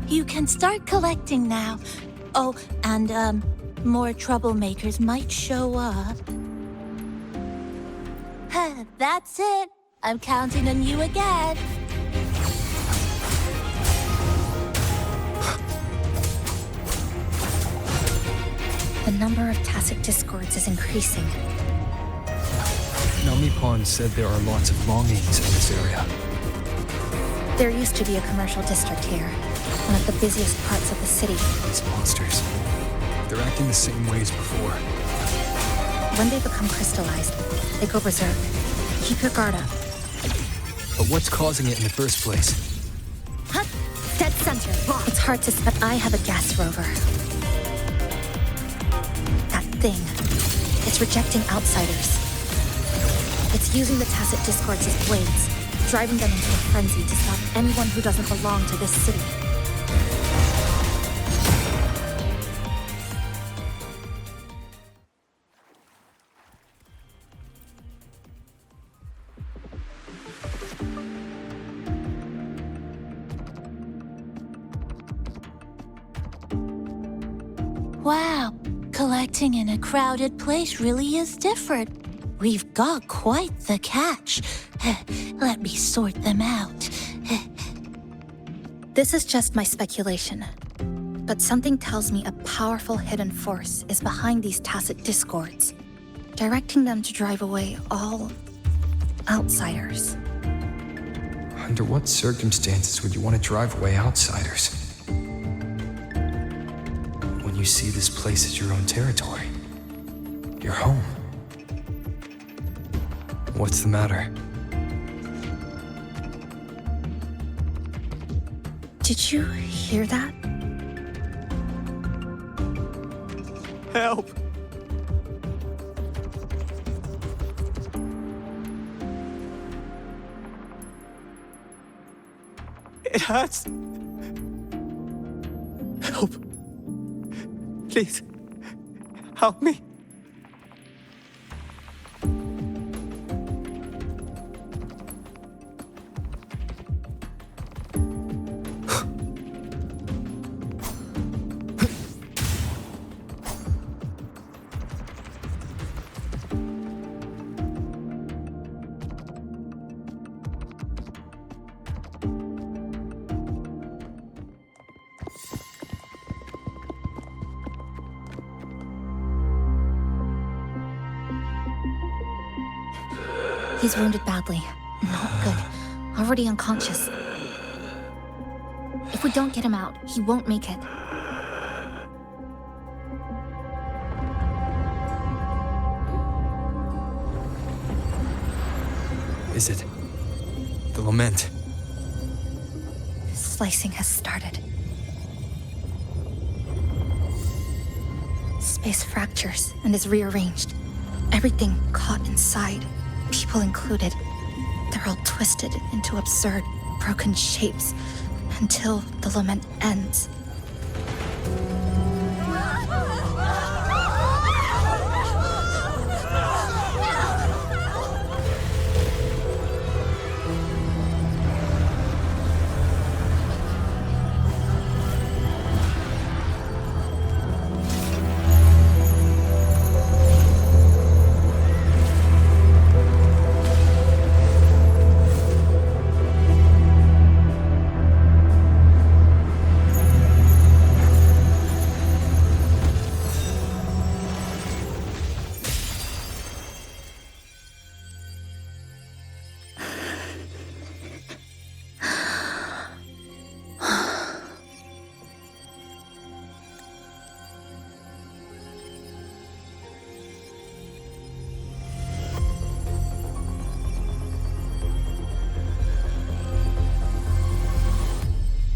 You can start collecting now. Oh, and more troublemakers might show up. That's it. I'm counting on you again. The number of tacit discords is increasing. Namipon said there are lots of longings in this area. There used to be a commercial district here, one of the busiest parts of the city. These monsters. They're acting the same way as before. When they become crystallized, they go berserk. Keep your guard up. But what's causing it in the first place? Huh? Dead center. It's hard to but I have a gas rover. That thing. It's rejecting outsiders. It's using the tacit discords as blades, driving them into a frenzy to stop anyone who doesn't belong to this city. Wow, collecting in a crowded place really is different. We've got quite the catch. Let me sort them out. This is just my speculation, but something tells me a powerful hidden force is behind these tacit discords, directing them to drive away all outsiders. Under what circumstances would you want to drive away outsiders? When you see this place as your own territory, your home. What's the matter? Did you hear that? Help! It hurts. Help. Please, help me. He's wounded badly. Not good. Already unconscious. If we don't get him out, he won't make it. Is it the lament? Slicing has started. Space fractures and is rearranged. Everything caught inside, people included. They're all twisted into absurd, broken shapes, and until the lament ends.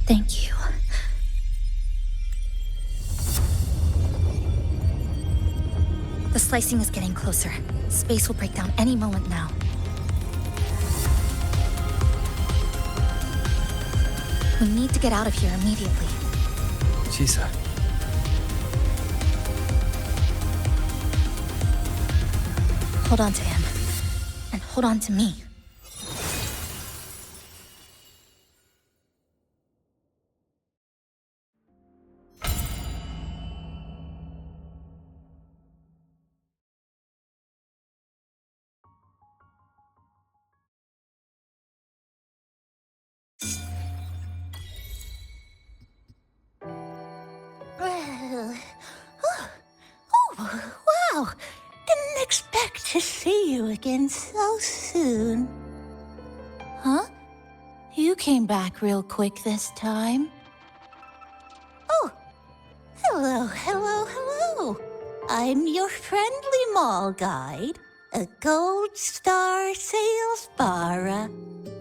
Thank you. The slicing is getting closer. Space will break down any moment now. We need to get out of here immediately. Chisa. Hold on to him. And hold on to me. Wow! Didn't expect to see you again so soon. Huh? You came back real quick this time. Oh! Hello. I'm your friendly mall guide, a gold star sales barra.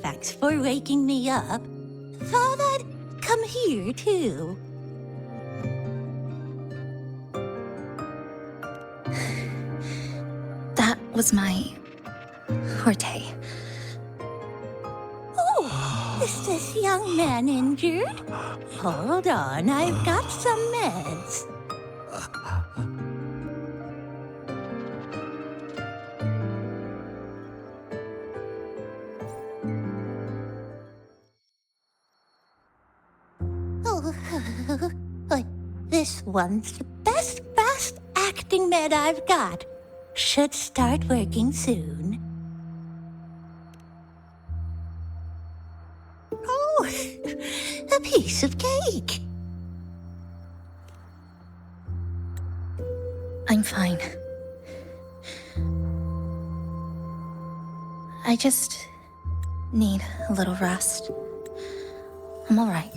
Thanks for waking me up. Thought I'd come here too. That was my forte. Oh, is this young man injured? Hold on, I've got some meds. This one's the best fast acting med I've got. Should start working soon. Oh, a piece of cake. I'm fine. I just need a little rest. I'm all right.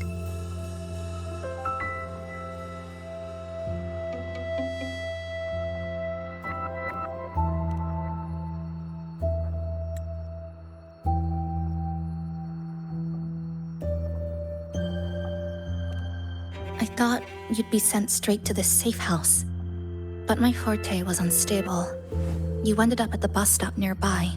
I thought you'd be sent straight to this safe house, but my forte was unstable. You ended up at the bus stop nearby.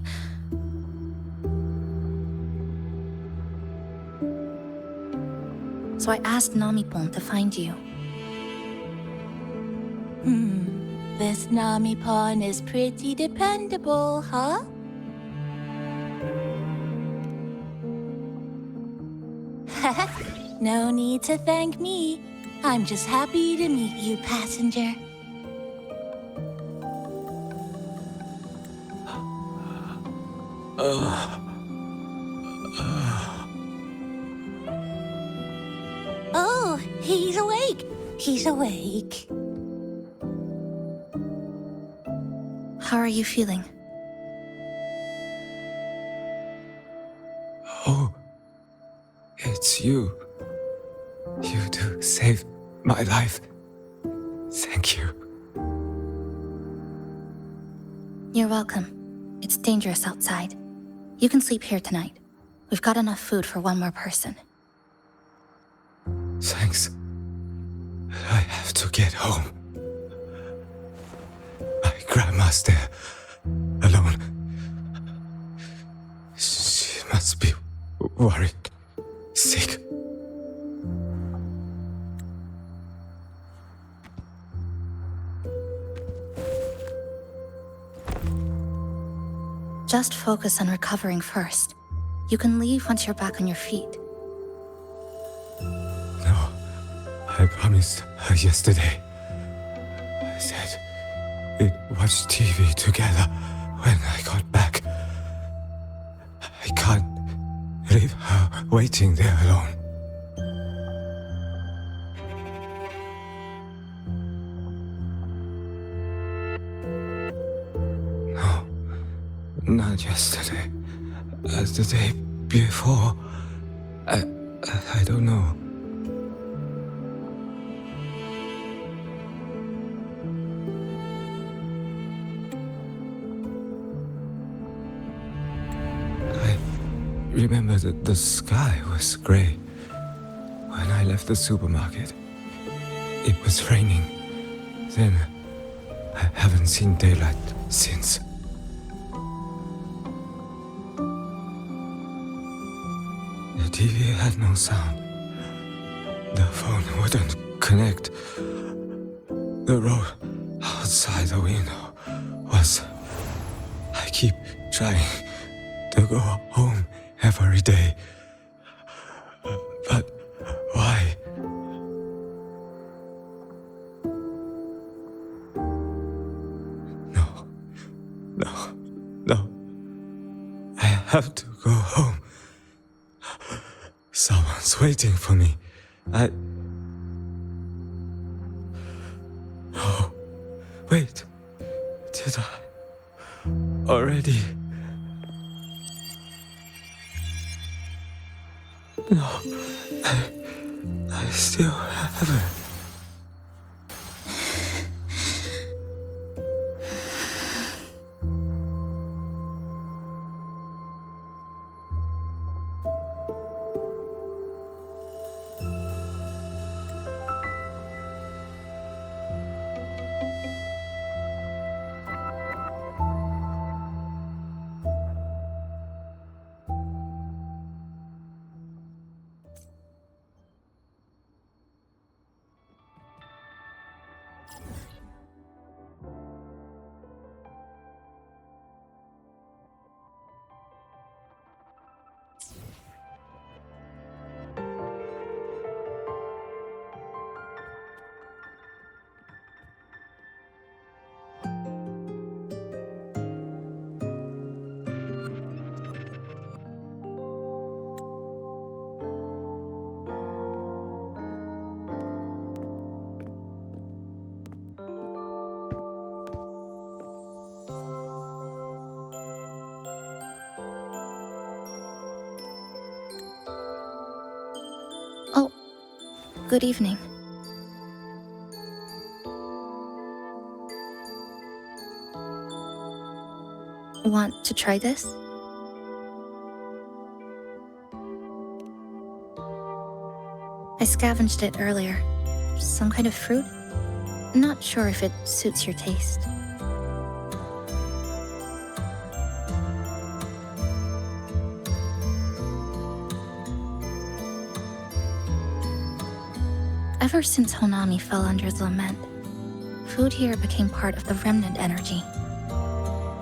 So I asked Namipon to find you. This Namipon is pretty dependable, huh? No need to thank me. I'm just happy to meet you, passenger. Oh, he's awake. He's awake. How are you feeling? Oh, it's you. You do save my life. Thank you. You're welcome. It's dangerous outside. You can sleep here tonight. We've got enough food for one more person. Thanks. I have to get home. My grandma's there, alone. She must be worried, sick. Just focus on recovering first. You can leave once you're back on your feet. No, I promised her yesterday. I said we'd watch TV together when I got back. I can't leave her waiting there alone. No, not yesterday. The day before. I don't know. I remember that the sky was gray when I left the supermarket. It was raining. Then I haven't seen daylight since. The TV had no sound. The phone wouldn't connect. The road outside the window was... I keep trying to go home every day. But why? No. I have to go home. Someone's waiting for me. Oh, wait. Did I already? No, I still haven't. Good evening. Want to try this? I scavenged it earlier. Some kind of fruit? Not sure if it suits your taste. Ever since Honami fell under the lament, food here became part of the remnant energy.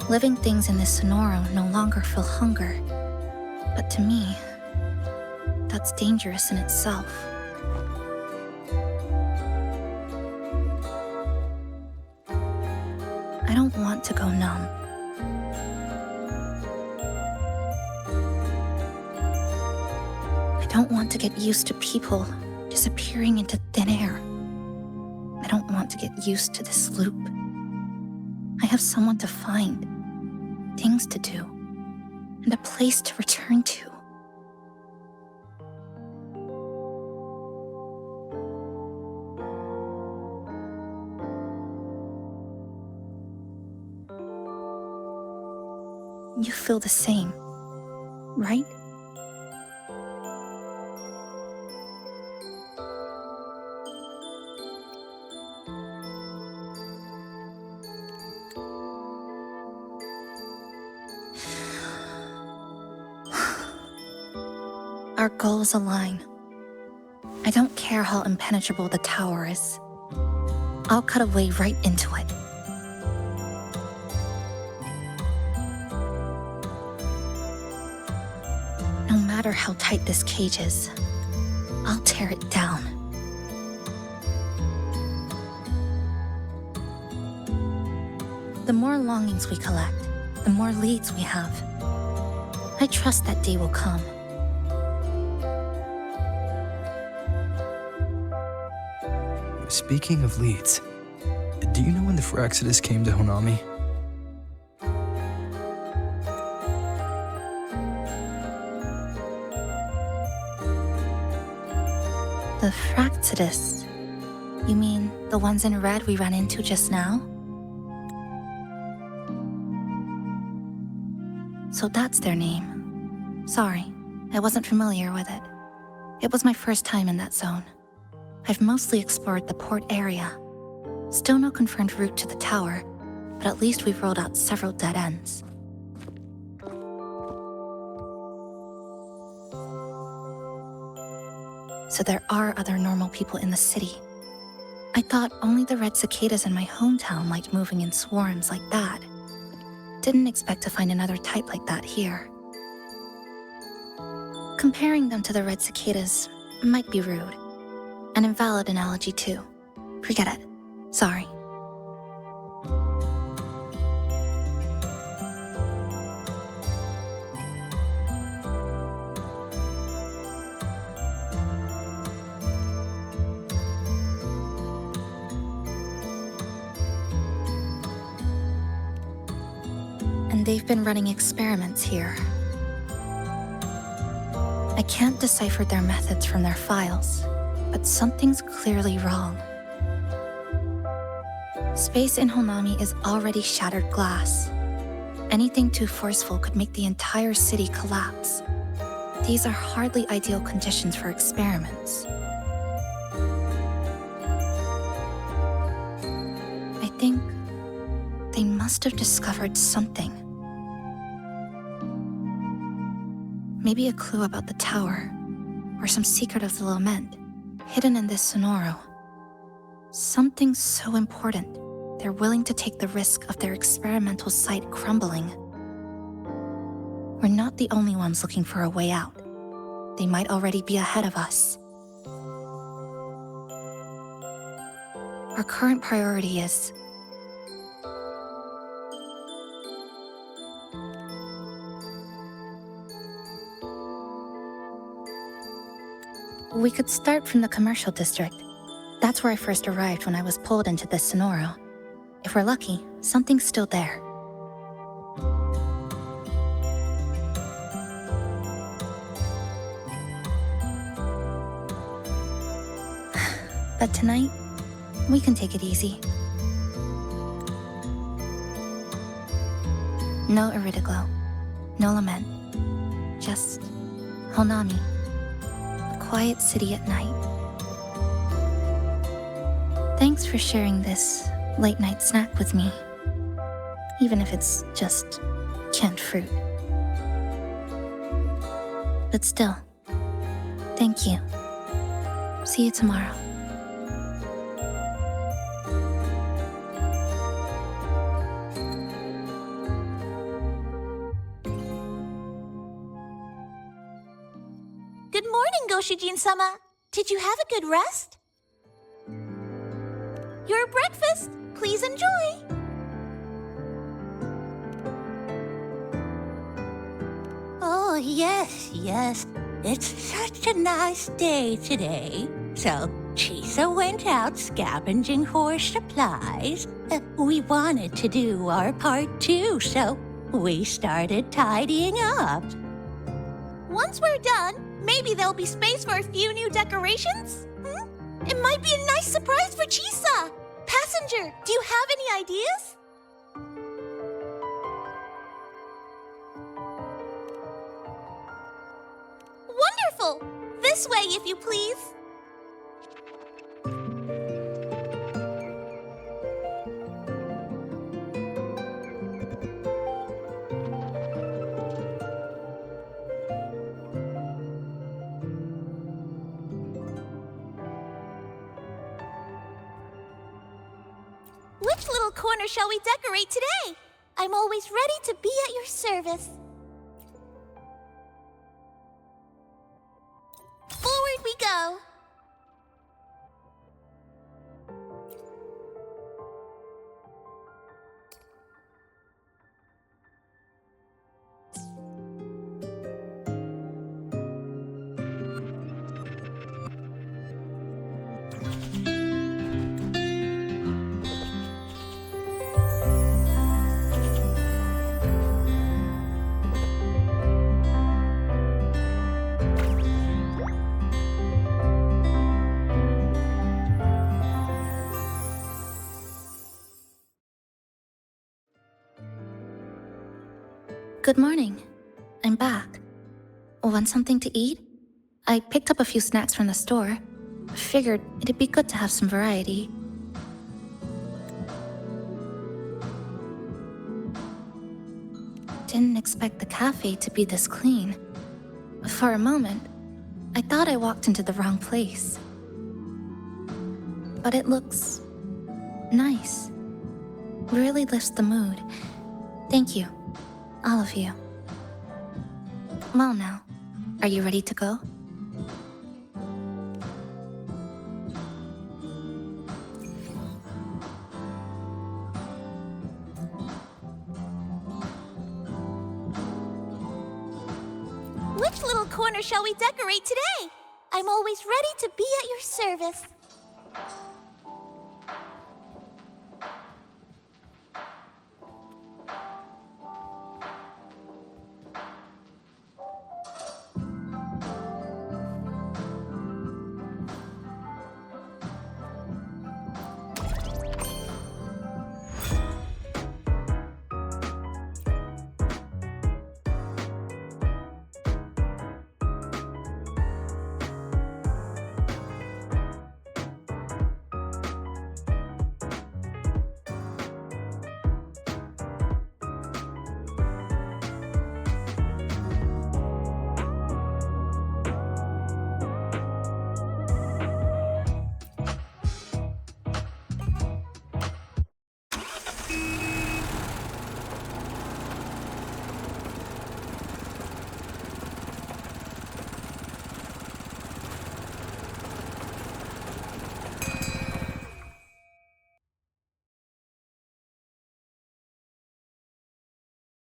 Living things in this Sonoro no longer feel hunger, but to me, that's dangerous in itself. I don't want to go numb. I don't want to get used to people disappearing into thin air. I don't want to get used to this loop. I have someone to find, things to do, and a place to return to. You feel the same, right? Our goals align. I don't care how impenetrable the tower is. I'll cut a way right into it. matter how tight this cage is, I'll tear it down. The more longings we collect, the more leads we have. I trust that day will come. Speaking of leads, do you know when the Phyrexidus came to Honami? The Phyrexidus? You mean the ones in red we ran into just now? So that's their name. Sorry, I wasn't familiar with it. It was my first time in that zone. I've mostly explored the port area. Still no confirmed route to the tower, but at least we've rolled out several dead ends. So there are other normal people in the city. I thought only the red cicadas in my hometown liked moving in swarms like that. Didn't expect to find another type like that here. Comparing them to the red cicadas might be rude. An invalid analogy too. Forget it. Sorry. And they've been running experiments here. I can't decipher their methods from their files, but something's clearly wrong. Space in Honami is already shattered glass. Anything too forceful could make the entire city collapse. These are hardly ideal conditions for experiments. I think they must have discovered something. Maybe a clue about the tower, or some secret of the lament, hidden in this sonoro. Something so important, they're willing to take the risk of their experimental site crumbling. We're not the only ones looking for a way out. They might already be ahead of us. Our current priority is we could start from the commercial district. That's where I first arrived when I was pulled into this sonoro. If we're lucky, something's still there. But tonight, we can take it easy. No Iridoglow, no lament, just Honami. Quiet city at night. Thanks for sharing this late-night snack with me, even if it's just canned fruit. But still, thank you. See you tomorrow. Good morning, Goshijin-sama. Did you have a good rest? Your breakfast. Please enjoy. Oh, yes, yes. It's such a nice day today. So, Chisa went out scavenging for supplies. We wanted to do our part too, so we started tidying up. Once we're done, maybe there'll be space for a few new decorations? It might be a nice surprise for Chisa! Passenger, do you have any ideas? Wonderful! This way, if you please. Which little corner shall we decorate today? I'm always ready to be at your service. go. Good morning. I'm back. Want something to eat? I picked up a few snacks from the store. Figured it'd be good to have some variety. Didn't expect the cafe to be this clean. For a moment, I thought I walked into the wrong place. But it looks nice. Really lifts the mood. Thank you. All of you. Well now, are you ready to go? Which little corner shall we decorate today? I'm always ready to be at your service.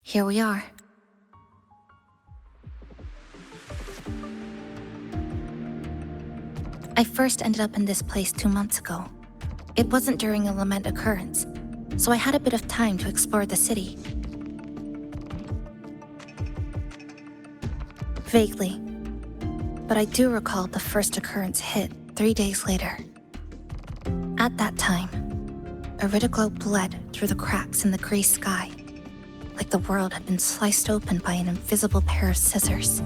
Here we are. I first ended up in this place 2 months ago. It wasn't during a lament occurrence, so I had a bit of time to explore the city. Vaguely, but I do recall the first occurrence hit 3 days later. At that time, Iridoglow bled through the cracks in the gray sky, like the world had been sliced open by an invisible pair of scissors.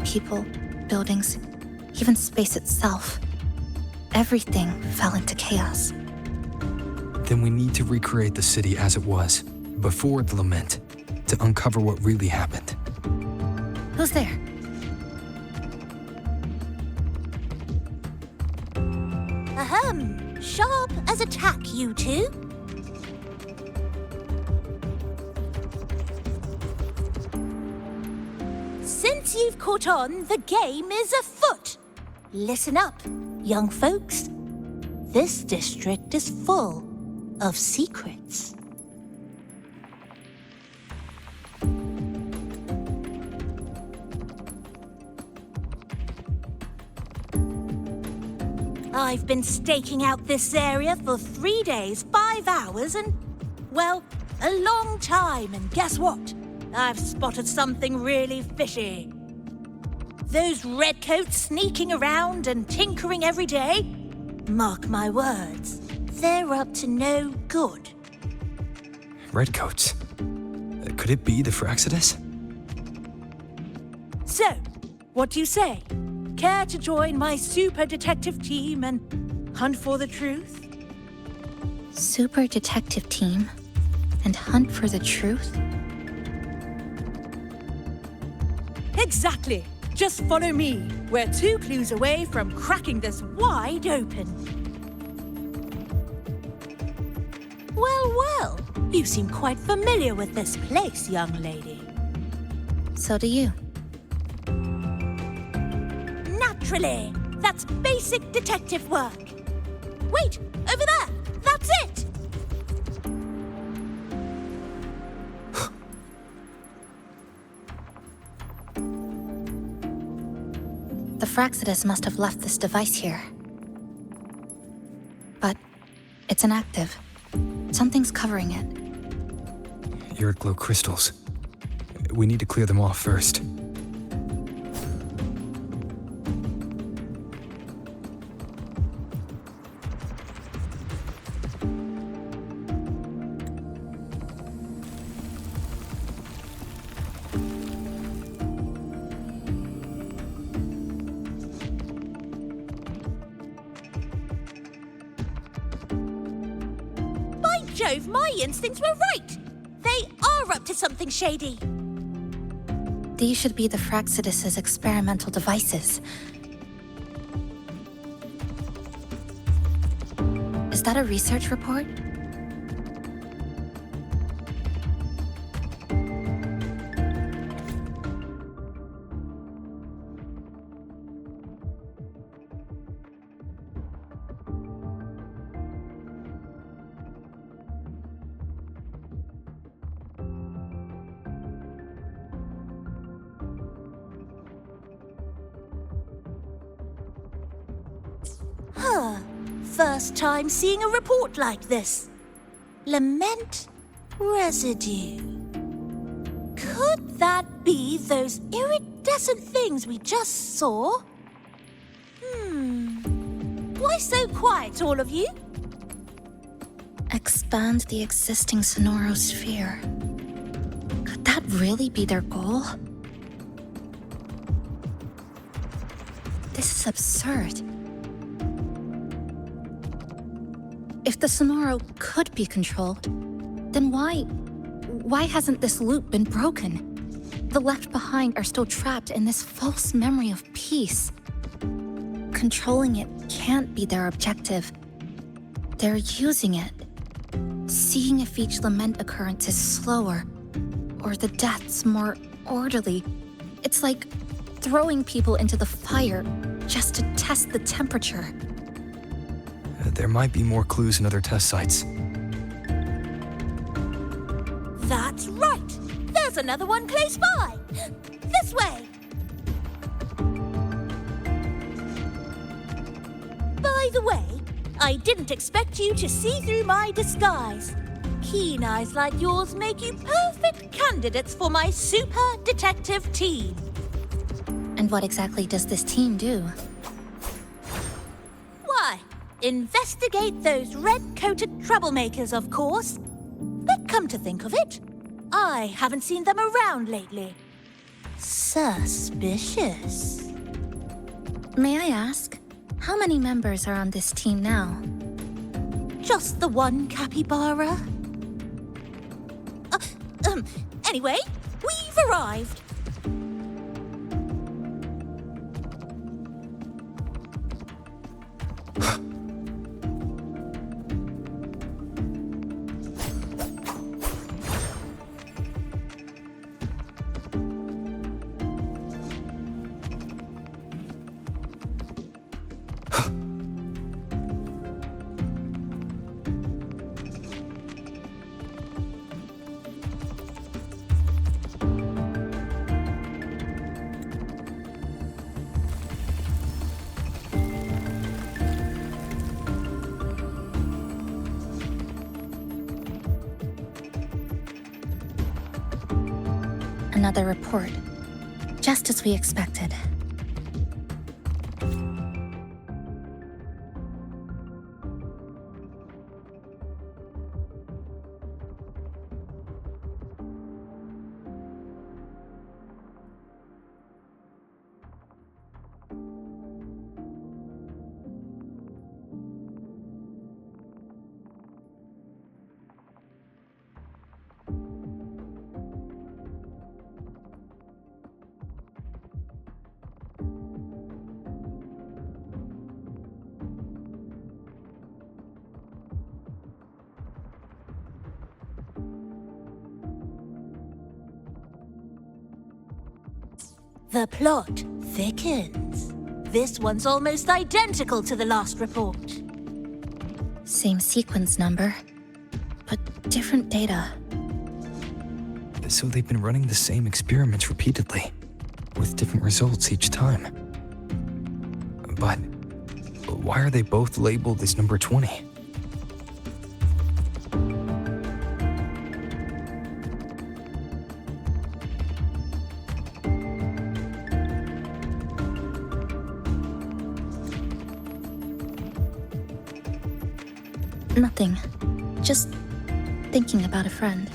People, buildings, even space itself. Everything fell into chaos. Then we need to recreate the city as it was, before the lament, to uncover what really happened. Who's there? Ahem. Sharp as a tack, you two. Since you've caught on, the game is afoot. Listen up, young folks. This district is full of secrets. I've been staking out this area for 3 days, 5 hours, and, well, a long time. And guess what? I've spotted something really fishy. Those redcoats sneaking around and tinkering every day? Mark my words, they're up to no good. Redcoats? Could it be the Fraxidus? So, what do you say? Care to join my super detective team and hunt for the truth? Super detective team and hunt for the truth? Exactly. Just follow me. We're 2 clues away from cracking this wide open. Well, you seem quite familiar with this place, young lady. So do you. Naturally. That's basic detective work. Wait, over there! That's it! The Fraxidus must have left this device here. But it's inactive. Something's covering it. Irid glow crystals. We need to clear them off first. By Jove, my instincts were right! They are up to something shady. These should be the Fraxidus's experimental devices. Is that a research report? Huh. First time seeing a report like this. Lament residue. Could that be those iridescent things we just saw? Why so quiet, all of you? Expand the existing Sonoro sphere. Could that really be their goal? This is absurd. If the Sonoro could be controlled, then why hasn't this loop been broken? The left behind are still trapped in this false memory of peace. Controlling it can't be their objective. They're using it. Seeing if each lament occurrence is slower, or the deaths more orderly. It's like throwing people into the fire just to test the temperature. There might be more clues in other test sites. That's right! There's another one close by! This way! By the way, I didn't expect you to see through my disguise. Keen eyes like yours make you perfect candidates for my super detective team. And what exactly does this team do? Why, investigate those red-coated troublemakers, of course. But come to think of it, I haven't seen them around lately. Suspicious. May I ask, how many members are on this team now? Just the one capybara? Anyway, we've arrived. Another report, just as we expected. The plot thickens. This one's almost identical to the last report. Same sequence number, but different data. So they've been running the same experiments repeatedly, with different results each time. But why are they both labeled as number 20? Nothing. Just thinking about a friend.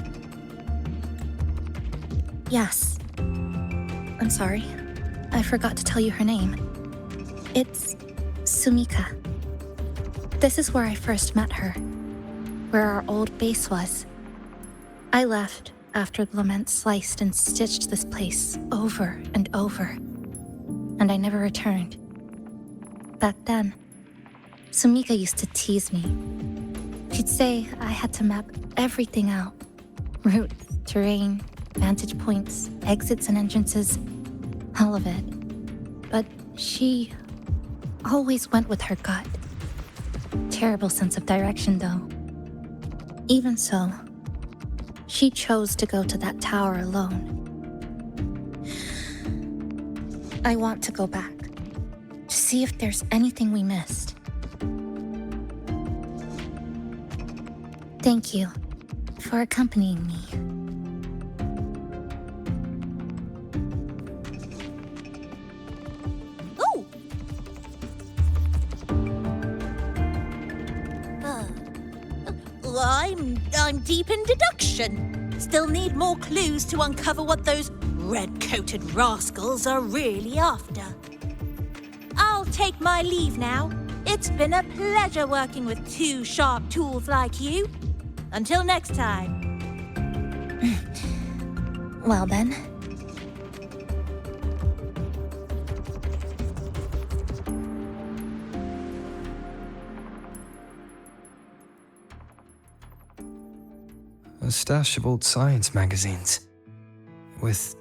Yes. I'm sorry. I forgot to tell you her name. It's Sumika. This is where I first met her, where our old base was. I left after the lament sliced and stitched this place over and over, and I never returned. Back then, Sumika used to tease me. She'd say I had to map everything out. Route, terrain, vantage points, exits and entrances, all of it. But she always went with her gut. Terrible sense of direction, though. Even so, she chose to go to that tower alone. I want to go back, to see if there's anything we missed. Thank you for accompanying me. Oh! I'm deep in deduction. Still need more clues to uncover what those red-coated rascals are really after. I'll take my leave now. It's been a pleasure working with two sharp tools like you. Until next time. Well then. A stash of old science magazines, with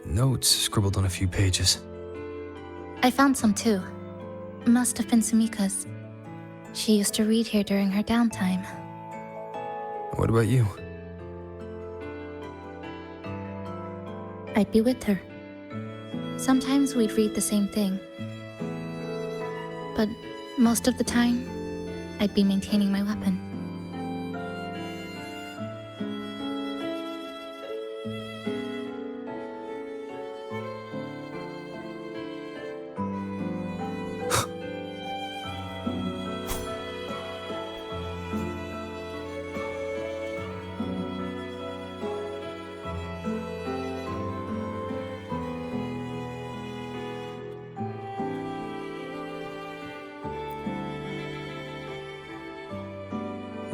notes scribbled on a few pages. I found some too. Must have been Sumika's. She used to read here during her downtime. What about you? I'd be with her. Sometimes we'd read the same thing. But most of the time, I'd be maintaining my weapon.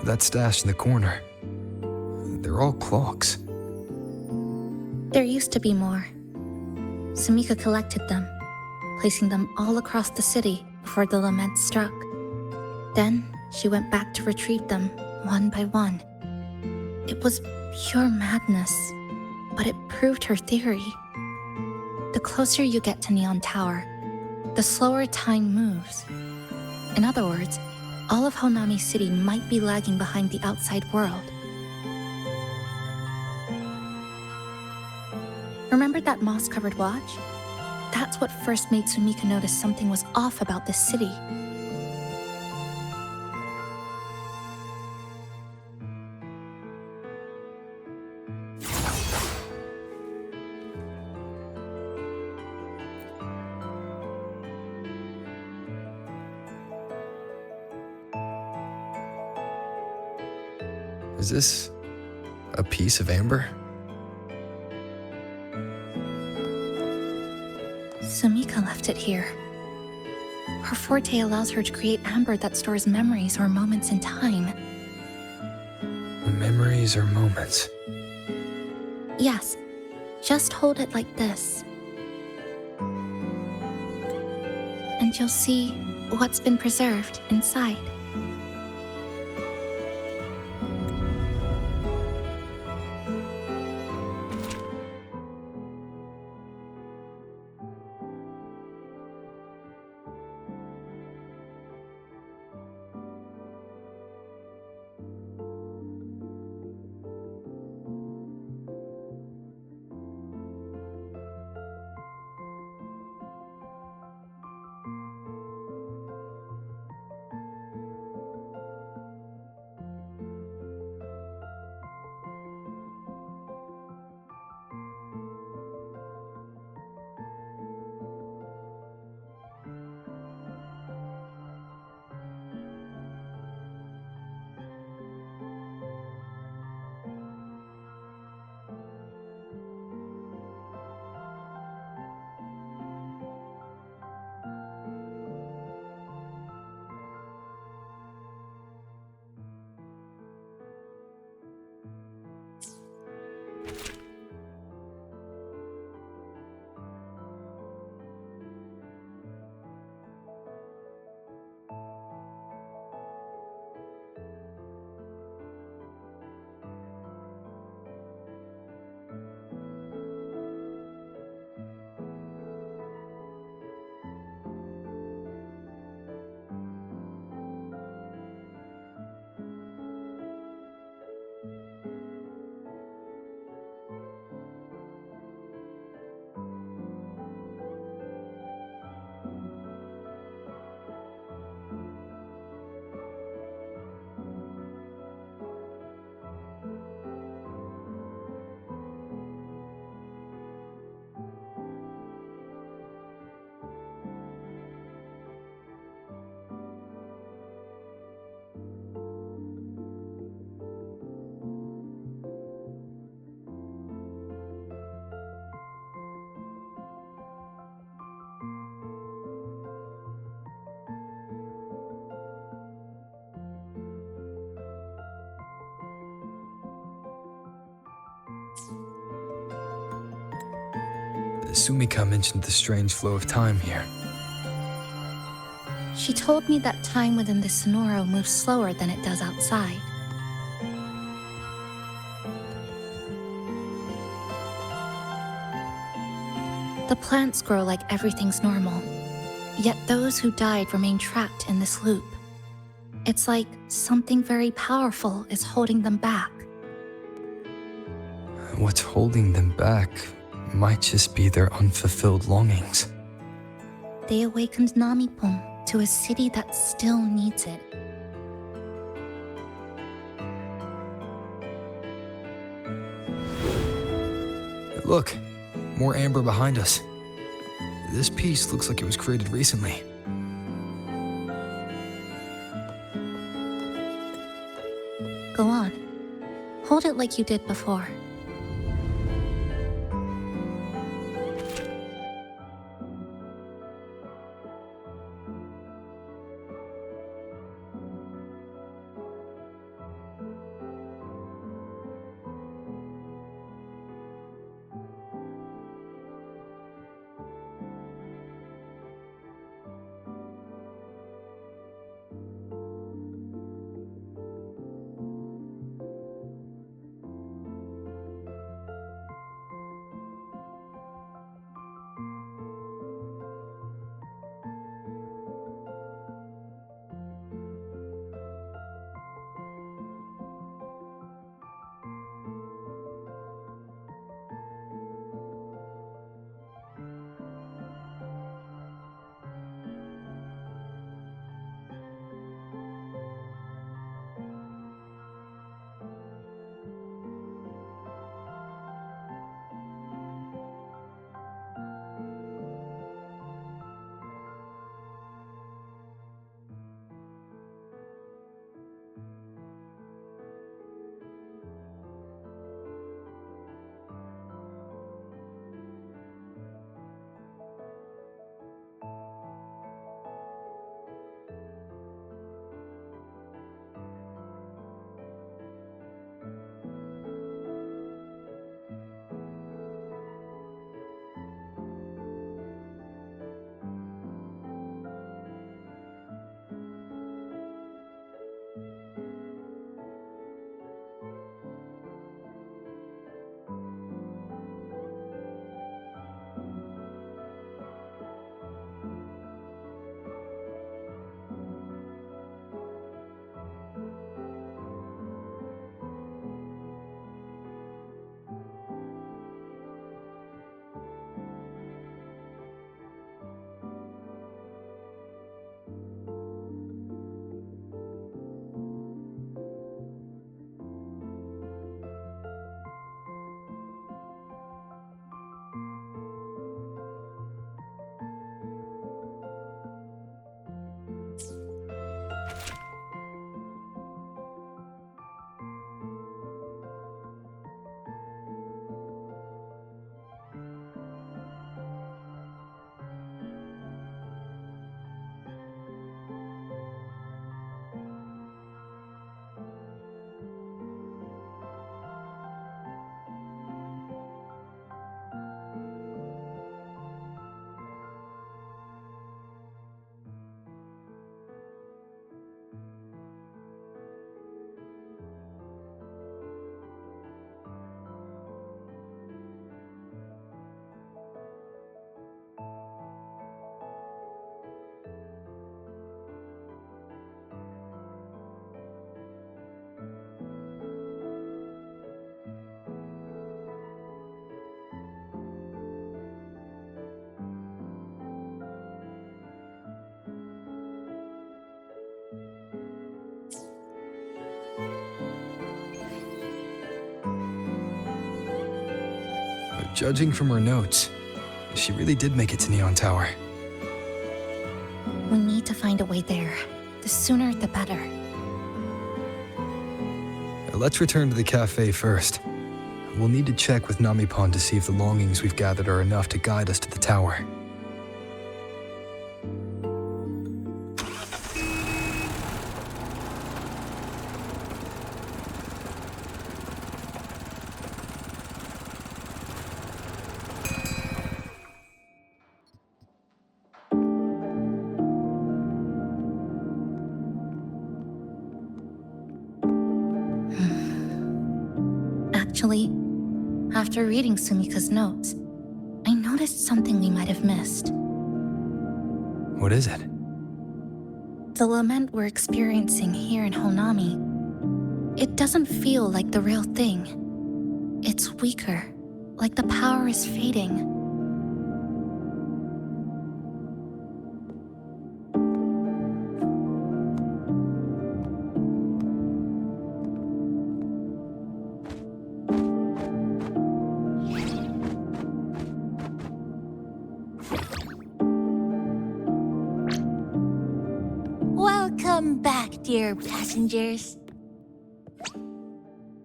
That stash in the corner. They're all clocks. There used to be more. Sumika collected them, placing them all across the city before the lament struck. Then she went back to retrieve them one by one. It was pure madness, but it proved her theory. The closer you get to Neon Tower, the slower time moves. In other words, all of Honami City might be lagging behind the outside world. Remember that moss-covered watch? That's what first made Sumika notice something was off about this city. Is this a piece of amber? Sumika left it here. Her forte allows her to create amber that stores memories or moments in time. Memories or moments? Yes, just hold it like this. And you'll see what's been preserved inside. Sumika mentioned the strange flow of time here. She told me that time within the Sonoro moves slower than it does outside. The plants grow like everything's normal, yet those who died remain trapped in this loop. It's like something very powerful is holding them back. What's holding them back might just be their unfulfilled longings. They awakened Namipon to a city that still needs it. Look, more amber behind us. This piece looks like it was created recently. Go on. Hold it like you did before. Judging from her notes, she really did make it to Neon Tower. We need to find a way there. The sooner, the better. Let's return to the cafe first. We'll need to check with Namipon to see if the longings we've gathered are enough to guide us to the tower. Actually, after reading Sumika's notes, I noticed something we might have missed. What is it? The lament we're experiencing here in Honami, it doesn't feel like the real thing. It's weaker, like the power is fading. Welcome back, dear passengers.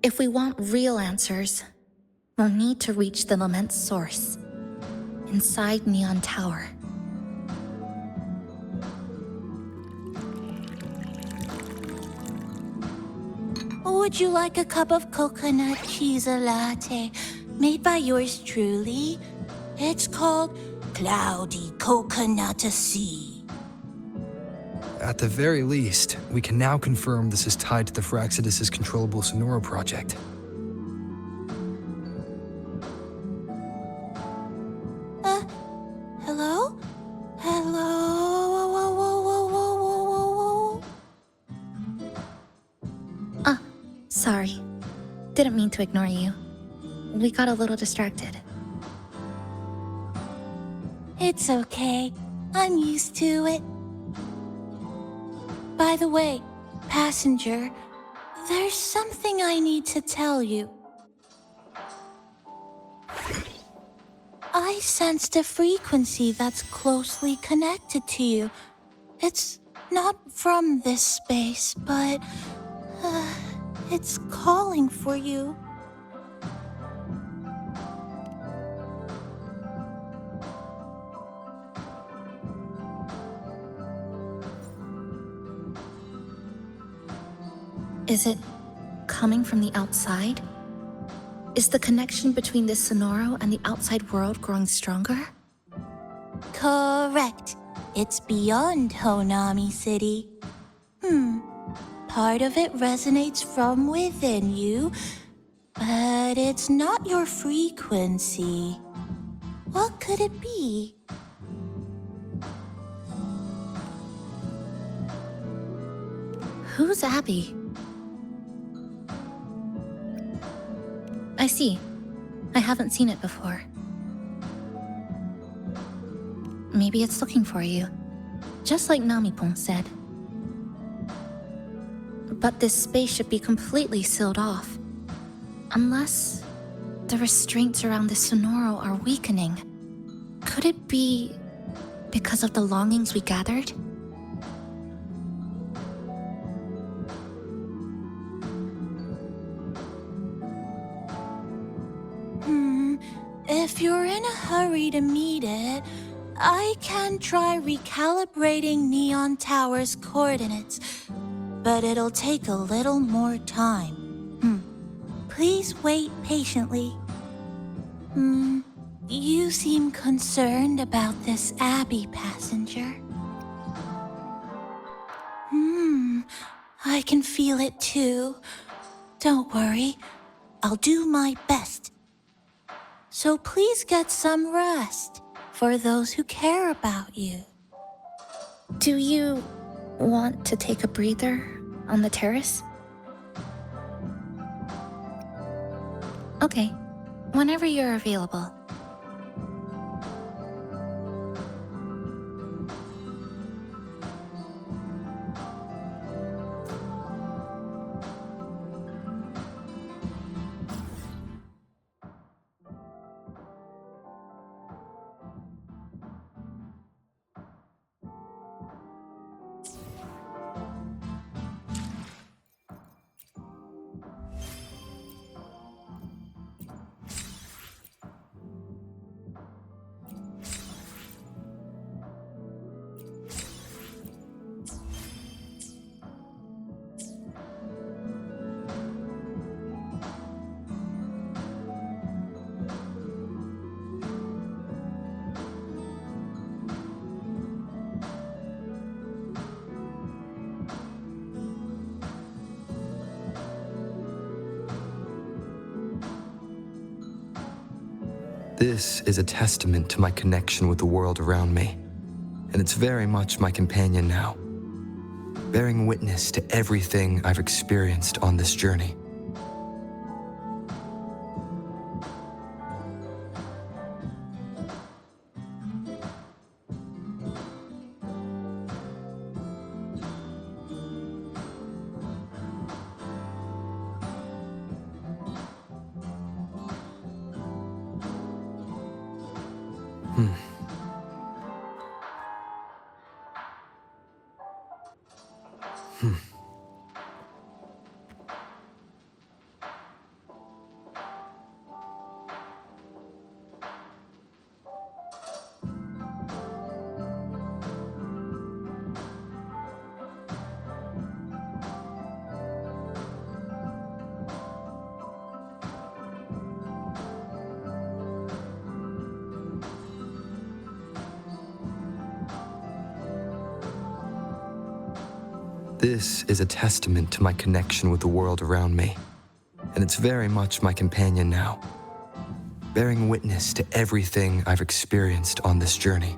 If we want real answers, we'll need to reach the lament's source, inside Neon Tower. Would you like a cup of coconut chisa latte made by yours truly? It's called Cloudy Coconut Sea. At the very least, we can now confirm this is tied to the Phraxidus' controllable Sonoro project. Hello? Hello? Whoa, whoa, whoa, whoa, whoa, whoa, whoa. Sorry. Didn't mean to ignore you. We got a little distracted. It's okay. I'm used to it. By the way, passenger, there's something I need to tell you. I sensed a frequency that's closely connected to you. It's not from this space, but it's calling for you. Is it coming from the outside? Is the connection between this Sonoro and the outside world growing stronger? Correct. It's beyond Honami City. Part of it resonates from within you, but it's not your frequency. What could it be? Who's Abby? I see. I haven't seen it before. Maybe it's looking for you, just like Namipon said. But this space should be completely sealed off. Unless the restraints around the Sonoro are weakening. Could it be because of the longings we gathered? If you're in a hurry to meet it, I can try recalibrating Neon Tower's coordinates, but it'll take a little more time. Please wait patiently. You seem concerned about this Abby passenger. I can feel it too. Don't worry, I'll do my best. So please get some rest for those who care about you. Do you want to take a breather on the terrace? Okay, whenever you're available. This is a testament to my connection with the world around me, and it's very much my companion now, bearing witness to everything I've experienced on this journey. This is a testament to my connection with the world around me, and it's very much my companion now, bearing witness to everything I've experienced on this journey.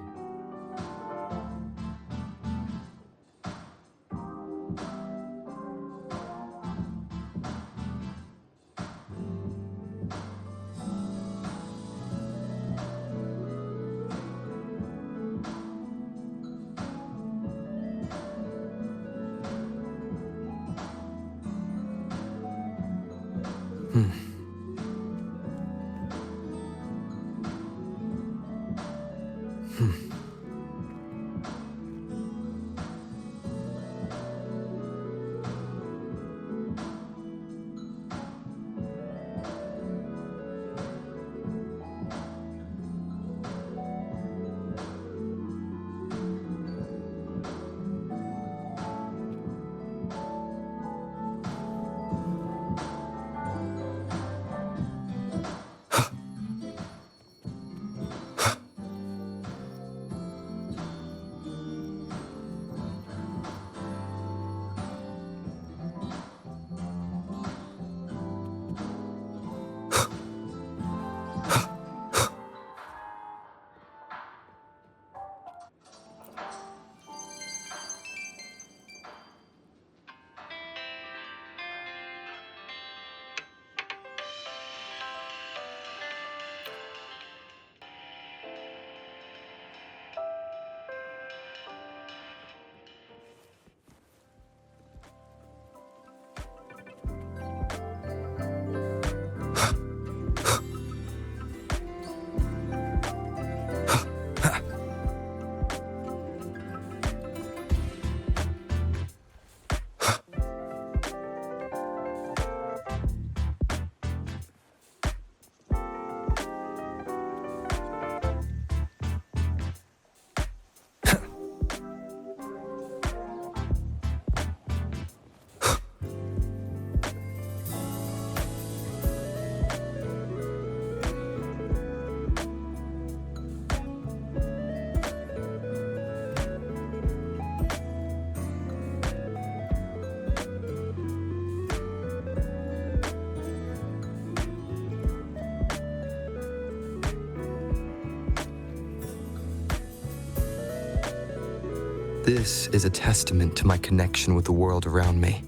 This is a testament to my connection with the world around me,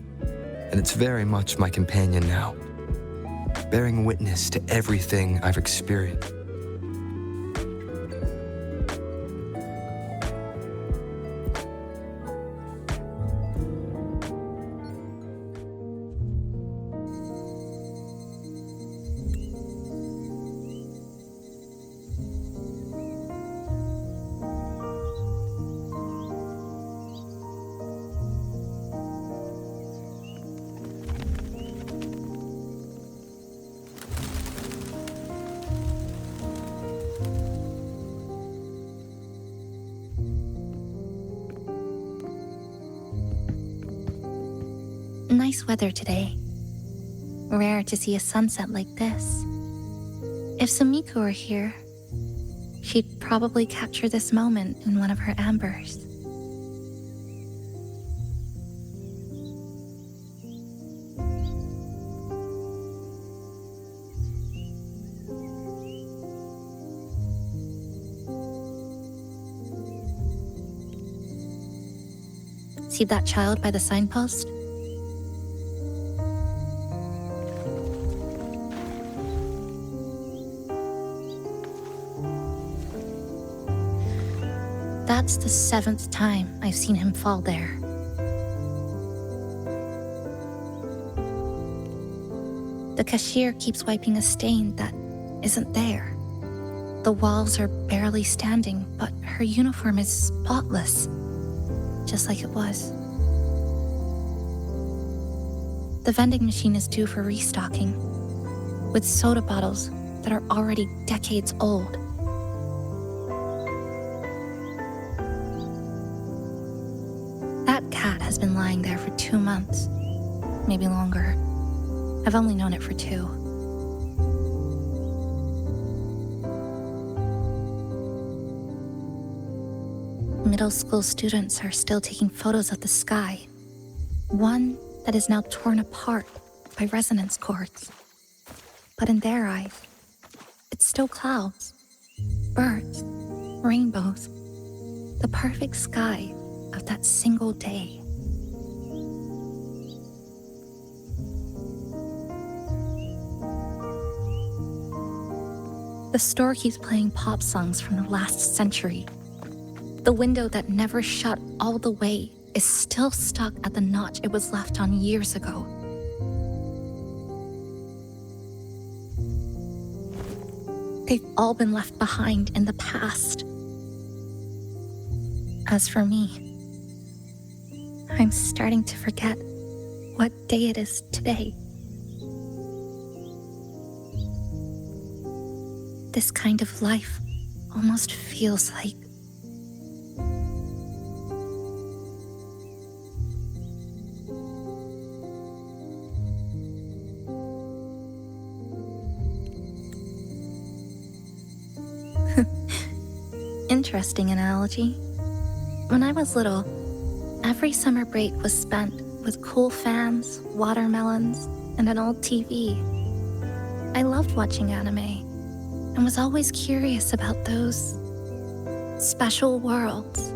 and it's very much my companion now, bearing witness to everything I've experienced. Nice weather today. Rare to see a sunset like this. If Sumiko were here, she'd probably capture this moment in one of her ambers. See that child by the signpost? That's the 7th time I've seen him fall there. The cashier keeps wiping a stain that isn't there. The walls are barely standing, but her uniform is spotless, just like it was. The vending machine is due for restocking, with soda bottles that are already decades old. That cat has been lying there for 2 months, maybe longer. I've only known it for 2. Middle school students are still taking photos of the sky. One that is now torn apart by resonance cords. But in their eyes, it's still clouds, birds, rainbows, the perfect sky of that single day. The store keeps playing pop songs from the last century. The window that never shut all the way is still stuck at the notch it was left on years ago. They've all been left behind in the past. As for me, I'm starting to forget what day it is today. This kind of life almost feels like interesting analogy. When I was little, every summer break was spent with cool fans, watermelons, and an old TV. I loved watching anime and was always curious about those special worlds.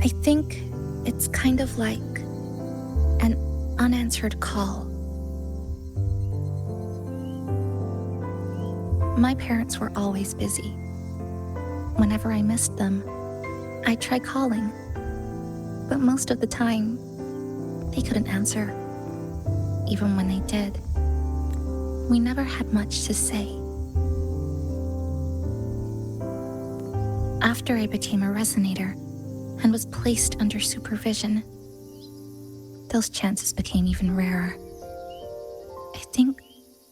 I think it's kind of like an unanswered call. My parents were always busy. Whenever I missed them, I'd try calling, but most of the time, they couldn't answer. Even when they did, we never had much to say. After I became a resonator and was placed under supervision, those chances became even rarer. I think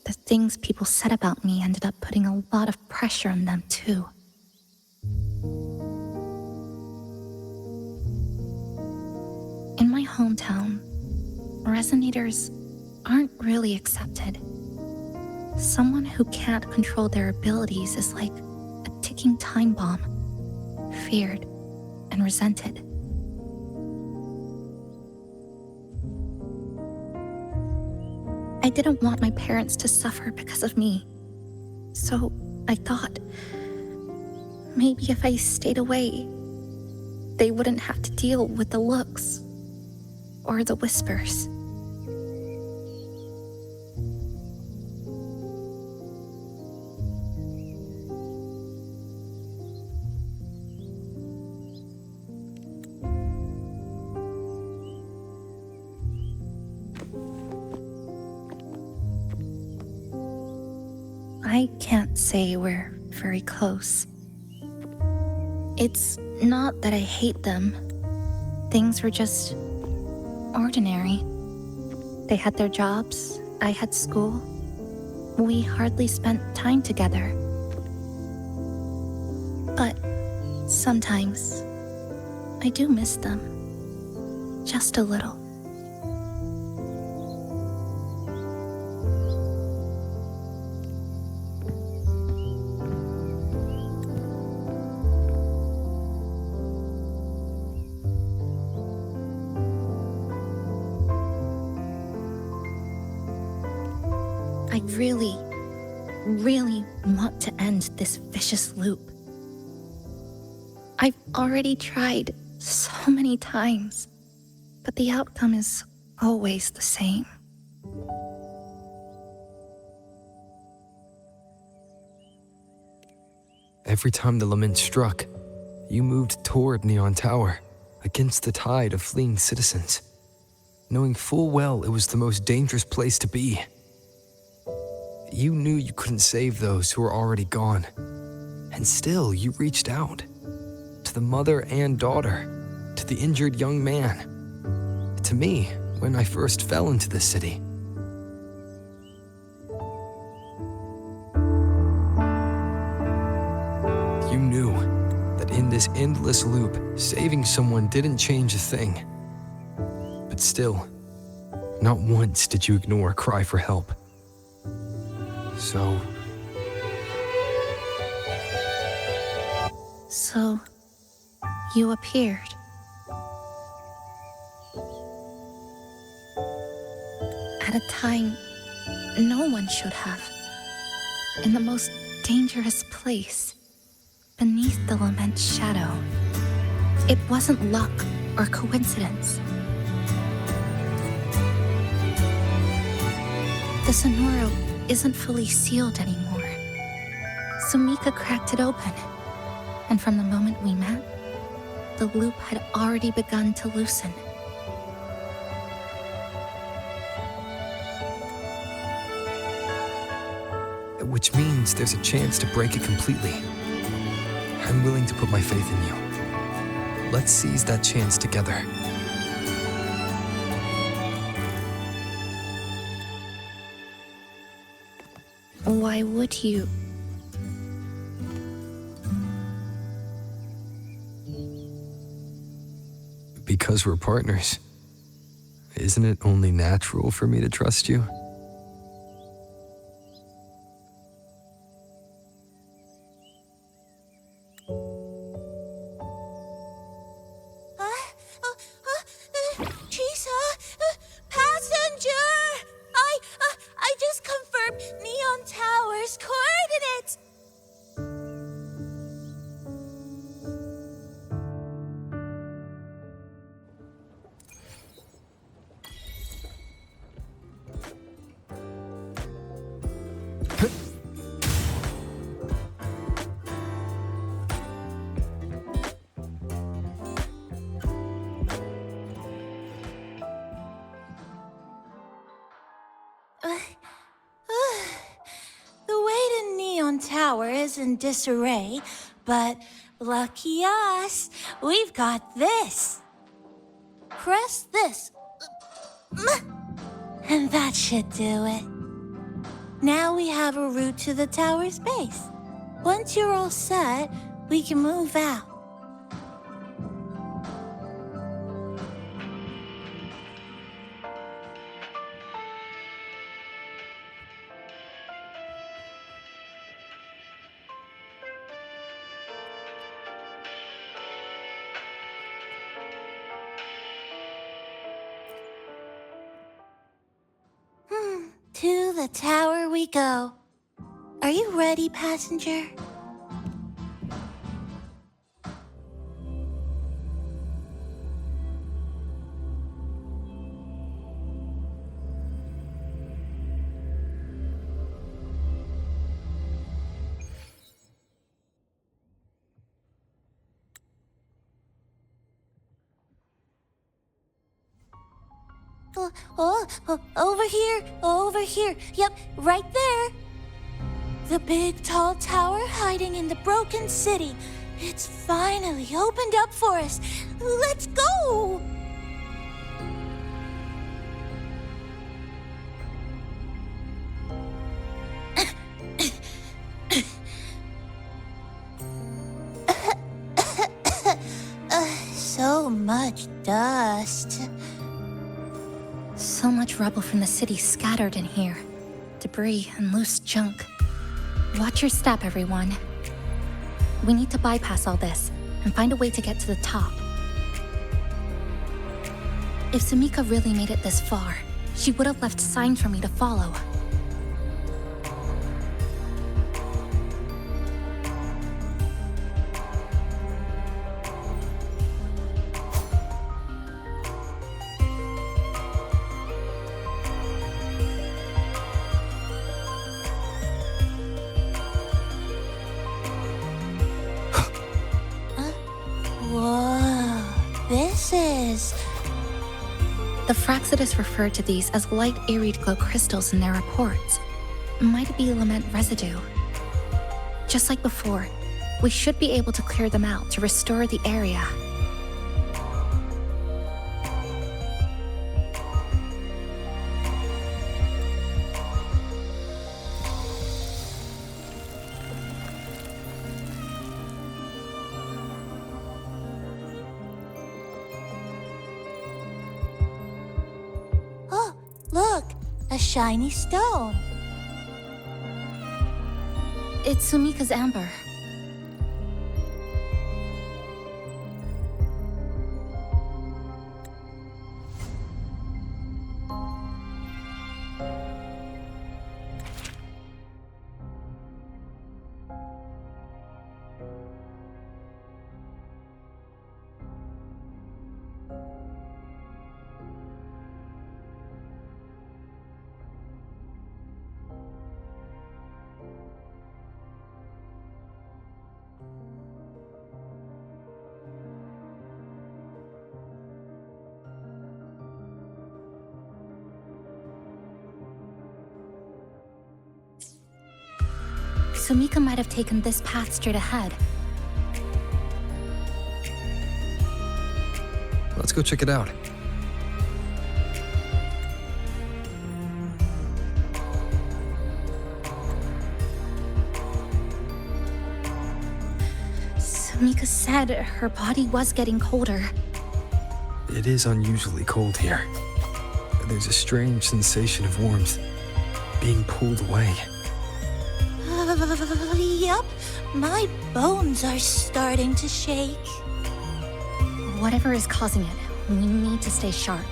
the things people said about me ended up putting a lot of pressure on them too. In my hometown, resonators aren't really accepted. Someone who can't control their abilities is like a ticking time bomb, feared and resented. I didn't want my parents to suffer because of me. So I thought, maybe if I stayed away, they wouldn't have to deal with the looks or the whispers. I can't say we're very close. It's not that I hate them. Things were just ordinary. They had their jobs, I had school. We hardly spent time together. But sometimes I do miss them. Just a little. I really want to end this vicious loop. I've already tried so many times, but the outcome is always the same. Every time the lament struck, you moved toward Neon Tower, against the tide of fleeing citizens, knowing full well it was the most dangerous place to be. You knew you couldn't save those who were already gone, and still you reached out. To the mother and daughter, to the injured young man, to me when I first fell into the city. You knew that in this endless loop, saving someone didn't change a thing. But still, not once did you ignore a cry for help. So, you appeared. At a time no one should have. In the most dangerous place, beneath the lament's shadow. It wasn't luck or coincidence. The Sonoro isn't fully sealed anymore. Sumika cracked it open, and from the moment we met, the loop had already begun to loosen. which means there's a chance to break it completely. I'm willing to put my faith in you. Let's seize that chance together. Why would you? Because we're partners. Isn't it only natural for me to trust you? Chisa, passenger! I just confirmed Neon Tower's coordinates. The way to Neon Tower is in disarray, but lucky us, we've got this. Press this. And that should do it. Now we have a route to the tower's base. Once you're all set, we can move out. To the tower we go. Are you ready, passenger? Over here. Yep, right there. The big tall tower hiding in the broken city. It's finally opened up for us. Let's go! So much dust. So much rubble from the city scattered in here. Debris and loose junk. Watch your step, everyone. We need to bypass all this and find a way to get to the top. If Sumika really made it this far, she would have left signs for me to follow. this is? The Fraxidus referred to these as light arid glow crystals in their reports. Might it be lament residue? Just like before, we should be able to clear them out to restore the area. Oh, look, a shiny stone. It's Sumika's amber. Sumika might have taken this path straight ahead. Let's go check it out. Sumika said her body was getting colder. It is unusually cold here. There's a strange sensation of warmth, being pulled away. Yup, my bones are starting to shake. Whatever is causing it, we need to stay sharp.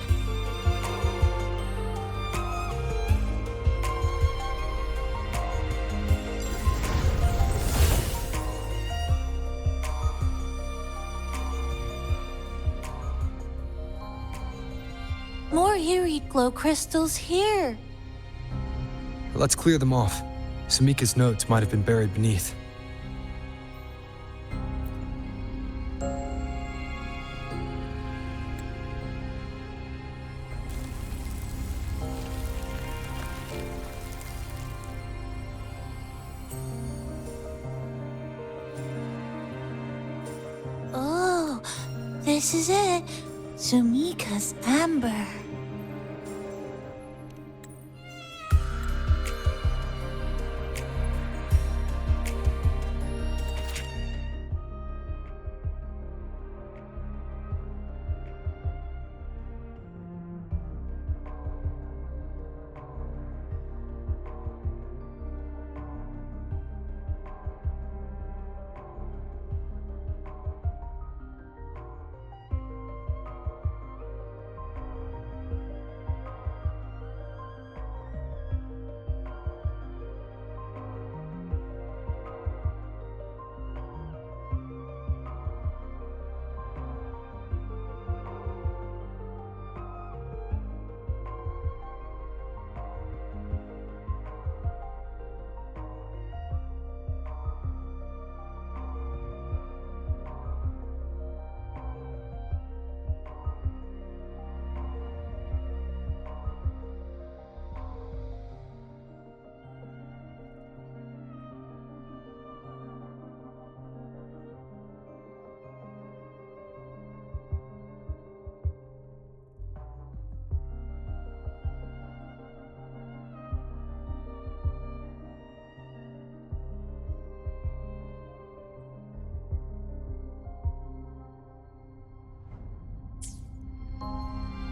More eerie glow crystals here. Let's clear them off. Sumika's notes might have been buried beneath. Oh, this is it. Sumika's amber.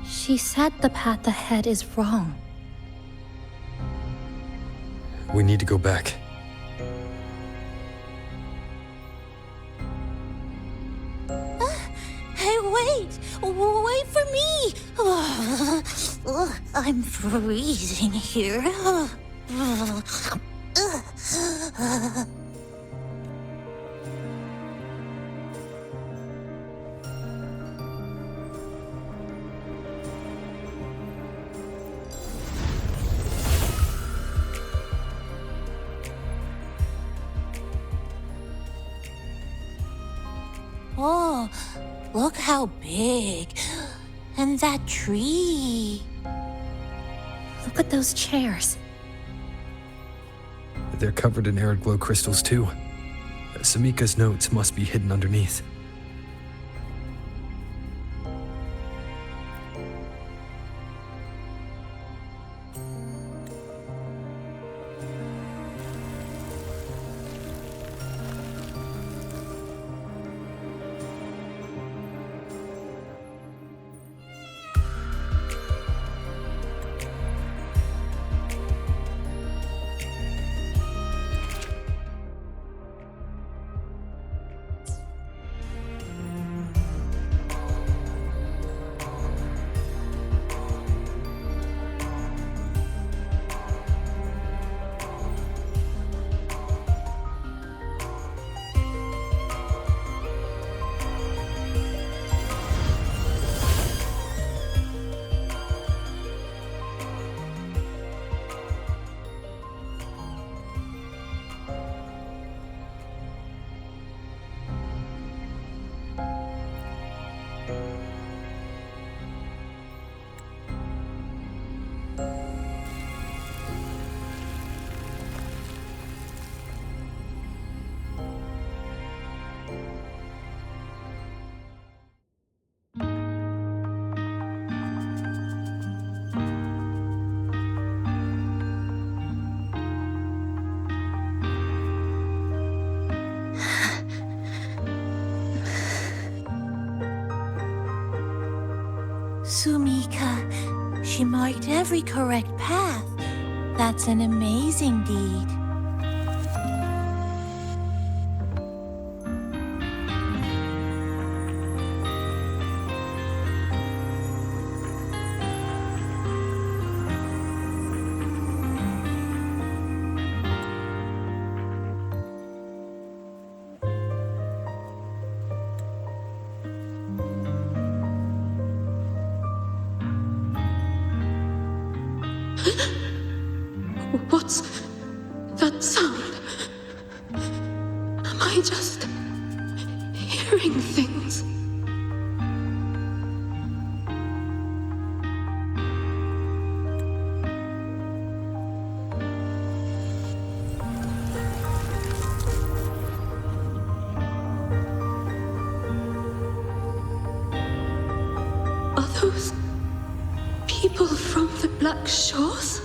She said the path ahead is wrong. We need to go back. Hey, wait! Wait for me! I'm freezing here. Oh, Look how big. And that tree. Look at those chairs. They're covered in arid glow crystals too. Samika's notes must be hidden underneath. Sumika, she marked every correct path. That's an amazing deed. What's that sound? Am I just hearing things? Are those people from the Black Shores?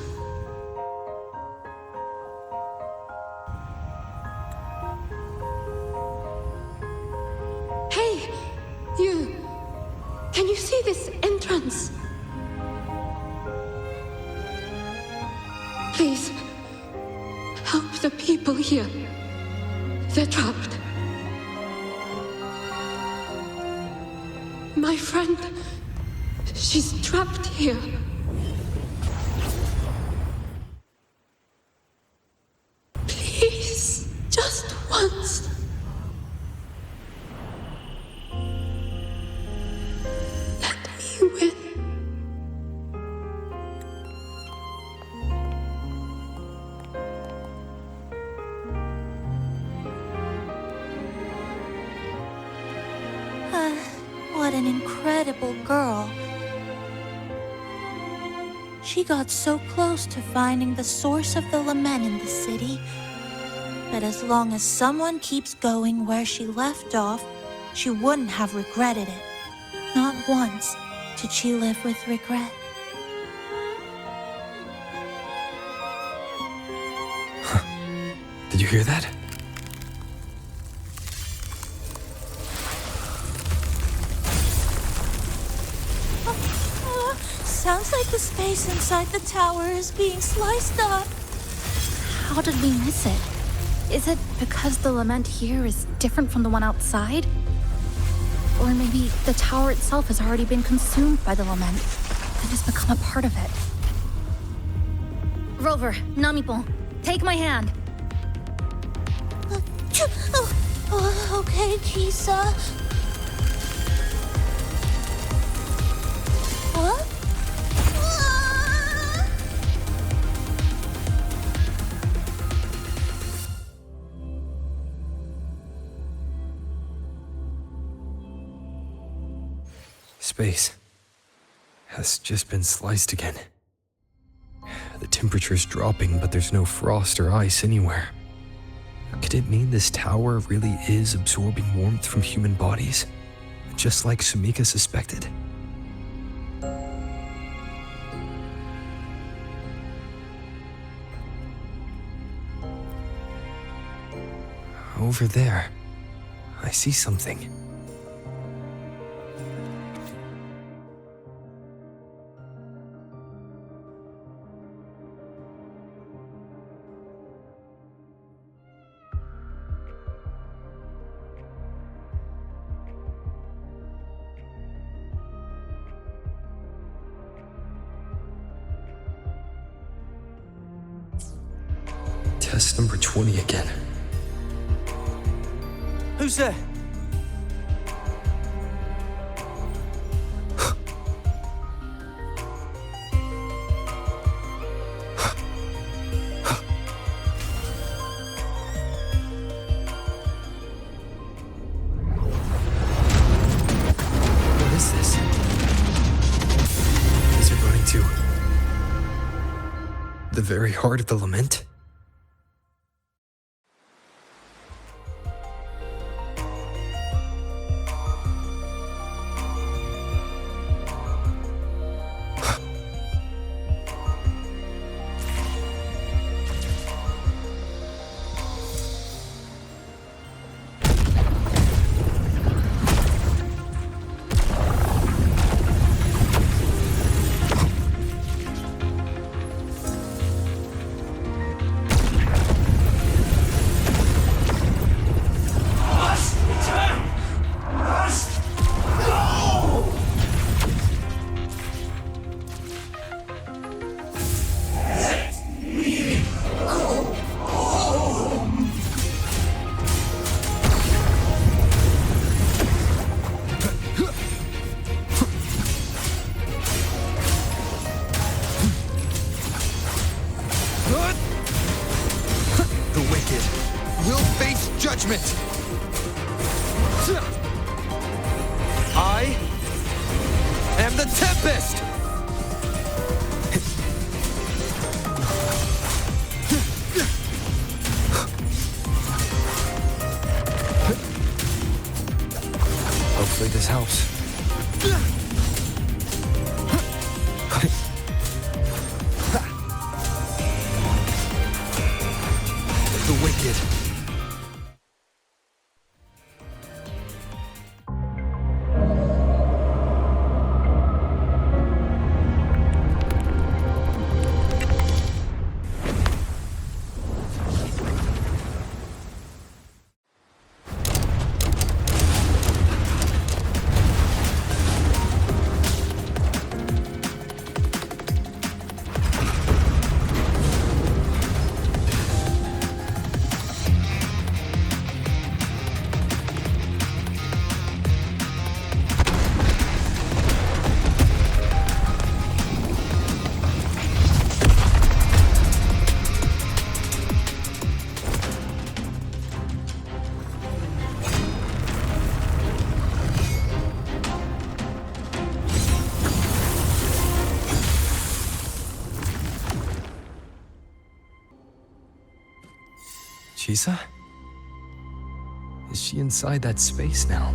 Can you see this entrance? Please, help the people here. They're trapped. My friend, she's trapped here. Please, just once. What an incredible girl. She got so close to finding the source of the lament in the city. But as long as someone keeps going where she left off, she wouldn't have regretted it. Not once did she live with regret. Did you hear that? Sounds like the space inside the tower is being sliced up. How did we miss it? Is it because the lament here is different from the one outside? Or maybe the tower itself has already been consumed by the lament and has become a part of it. Rover, Namipon, take my hand. Okay, chisa. Huh? Space has just been sliced again. The temperature's dropping, but there's no frost or ice anywhere. Could it mean this tower really is absorbing warmth from human bodies? Just like Sumika suspected? Over there, I see something. Test number 20 again. Who's there? What is this? Is it running to the very heart of the lament? I am the Tempest! Hopefully this helps. The wicked. Chisa? Is she inside that space now?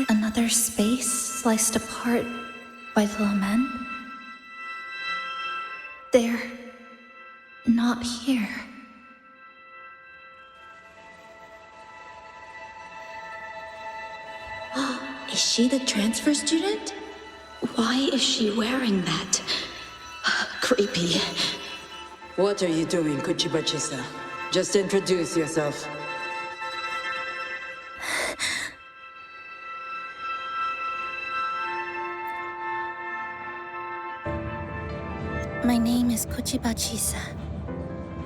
Another space sliced apart by the lament? They're not here. Is she the transfer student? Why is she wearing that? Creepy. What are you doing, Chisa? Just introduce yourself. My name is Chisa.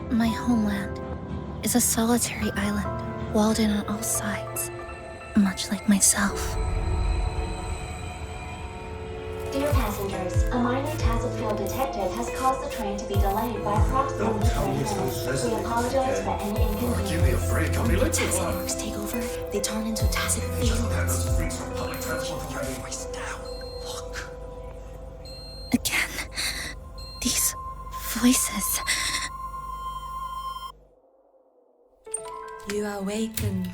My homeland is a solitary island, walled in on all sides, much like myself. Dear passengers, a minor tassel field detected has caused the train to be delayed by approximately 30 minutes. We apologize for any inconvenience. Give me a break, I'll be late. Tassel networks take over, they turn into tacit fields. Again, these voices. You awakened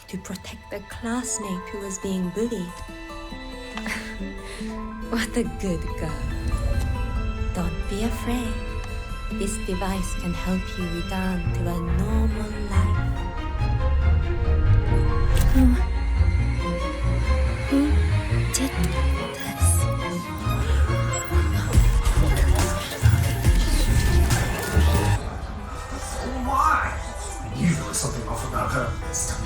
to protect a classmate who was being bullied. What a good girl. Don't be afraid. This device can help you return to a normal life. Who did this? Why? You know something off about her. Stop it.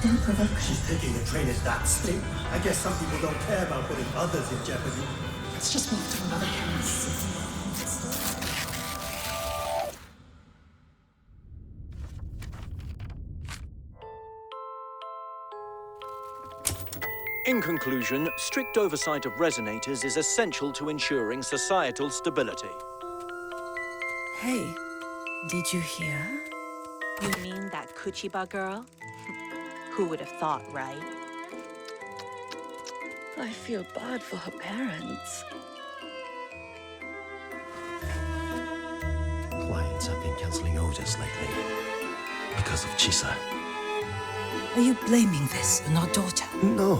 Don't provoke her. She's thinking the train is that state. I guess some people don't care about putting others in jeopardy. Let's just move to another house. In conclusion, strict oversight of resonators is essential to ensuring societal stability. Hey, did you hear? You mean that Kuchiba girl? Who would have thought, right? I feel bad for her parents. Clients have been canceling orders lately because of Chisa. Are you blaming this on our daughter? No,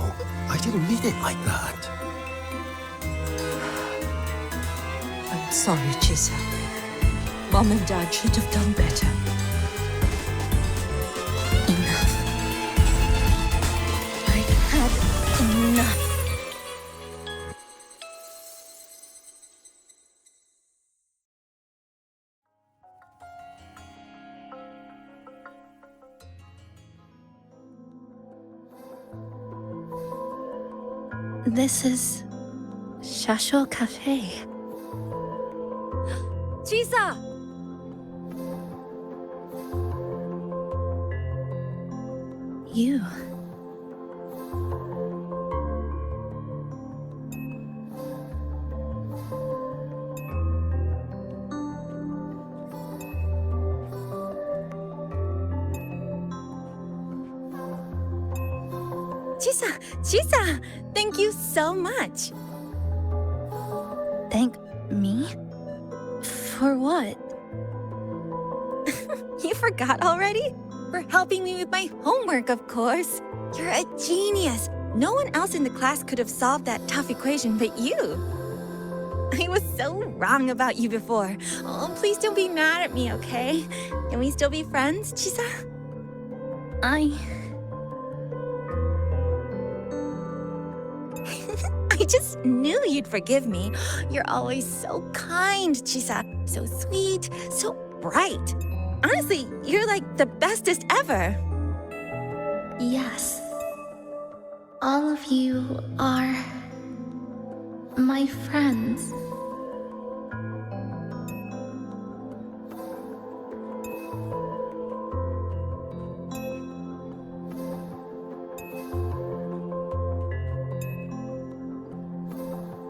I didn't mean it like that. I'm sorry, Chisa. Mom and Dad should have done better. Enough. I've had enough. This is Shasho Cafe. Chisa! You. Chisa! Thank you so much. Thank me? For what? You forgot already? For helping me with my homework, of course. You're a genius. No one else in the class could have solved that tough equation but you. I was so wrong about you before. Oh, please don't be mad at me, okay? Can we still be friends, Chisa? I just knew you'd forgive me. You're always so kind, Chisa. So sweet, so bright. Honestly, you're like the bestest ever. Yes. All of you are my friends.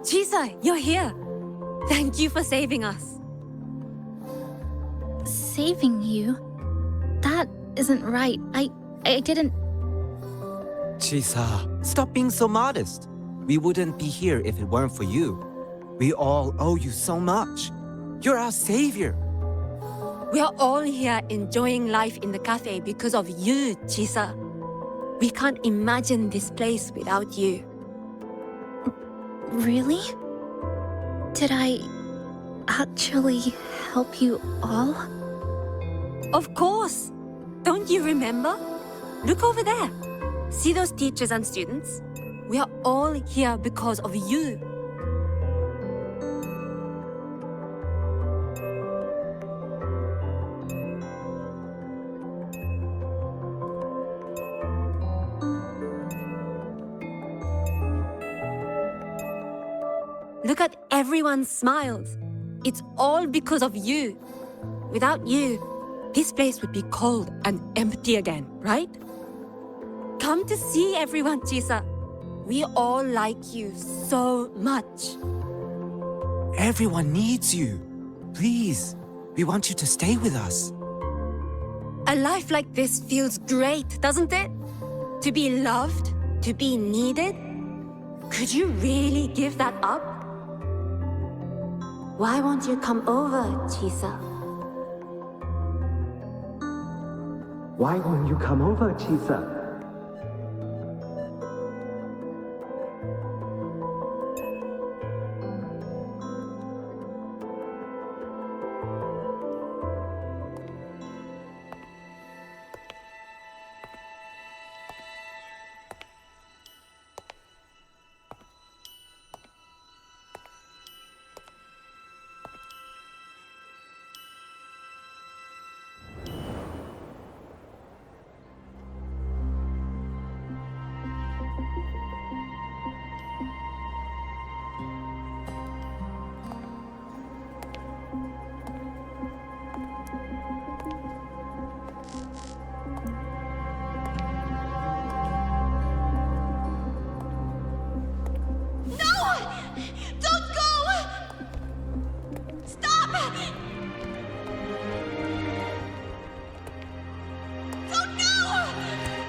Chisa, you're here. Thank you for saving us. Saving you? That isn't right. I didn't... Chisa, stop being so modest. We wouldn't be here if it weren't for you. We all owe you so much. You're our savior. We are all here enjoying life in the cafe because of you, Chisa. We can't imagine this place without you. Really? Did I actually help you all? Of course! Don't you remember? Look over there. See those teachers and students? We are all here because of you. Look at everyone's smiles. It's all because of you. Without you, this place would be cold and empty again, right? Come to see everyone, Chisa. We all like you so much. Everyone needs you. Please, we want you to stay with us. A life like this feels great, doesn't it? To be loved, to be needed. Could you really give that up? Why won't you come over, Chisa? Why won't you come over, Chisa?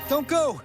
Don't go!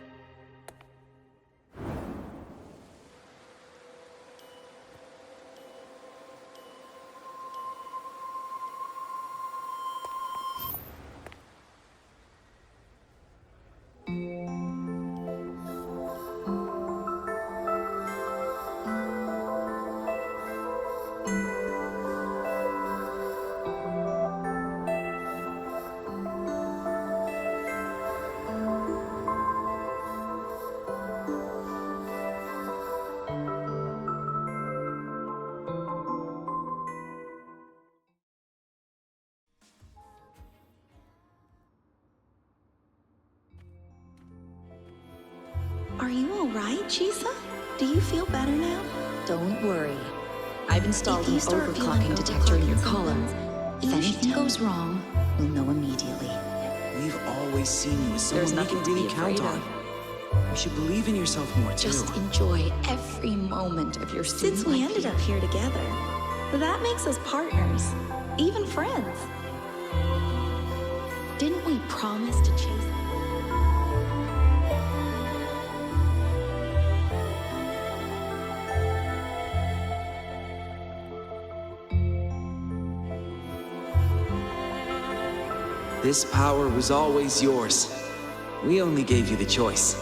Are you alright, Chisa? Do you feel better now? Don't worry. I've installed If an you start overclocking feeling detector in your overclocking collar. symptoms, If you should anything tell goes wrong, we'll know immediately. We've always seen you as There's someone we nothing can to really be count afraid on. of. You should believe in yourself more, too. Just enjoy every moment of your student Since we life ended up here together, that makes us partners, even friends. Didn't we promise to chase? This power was always yours. We only gave you the choice.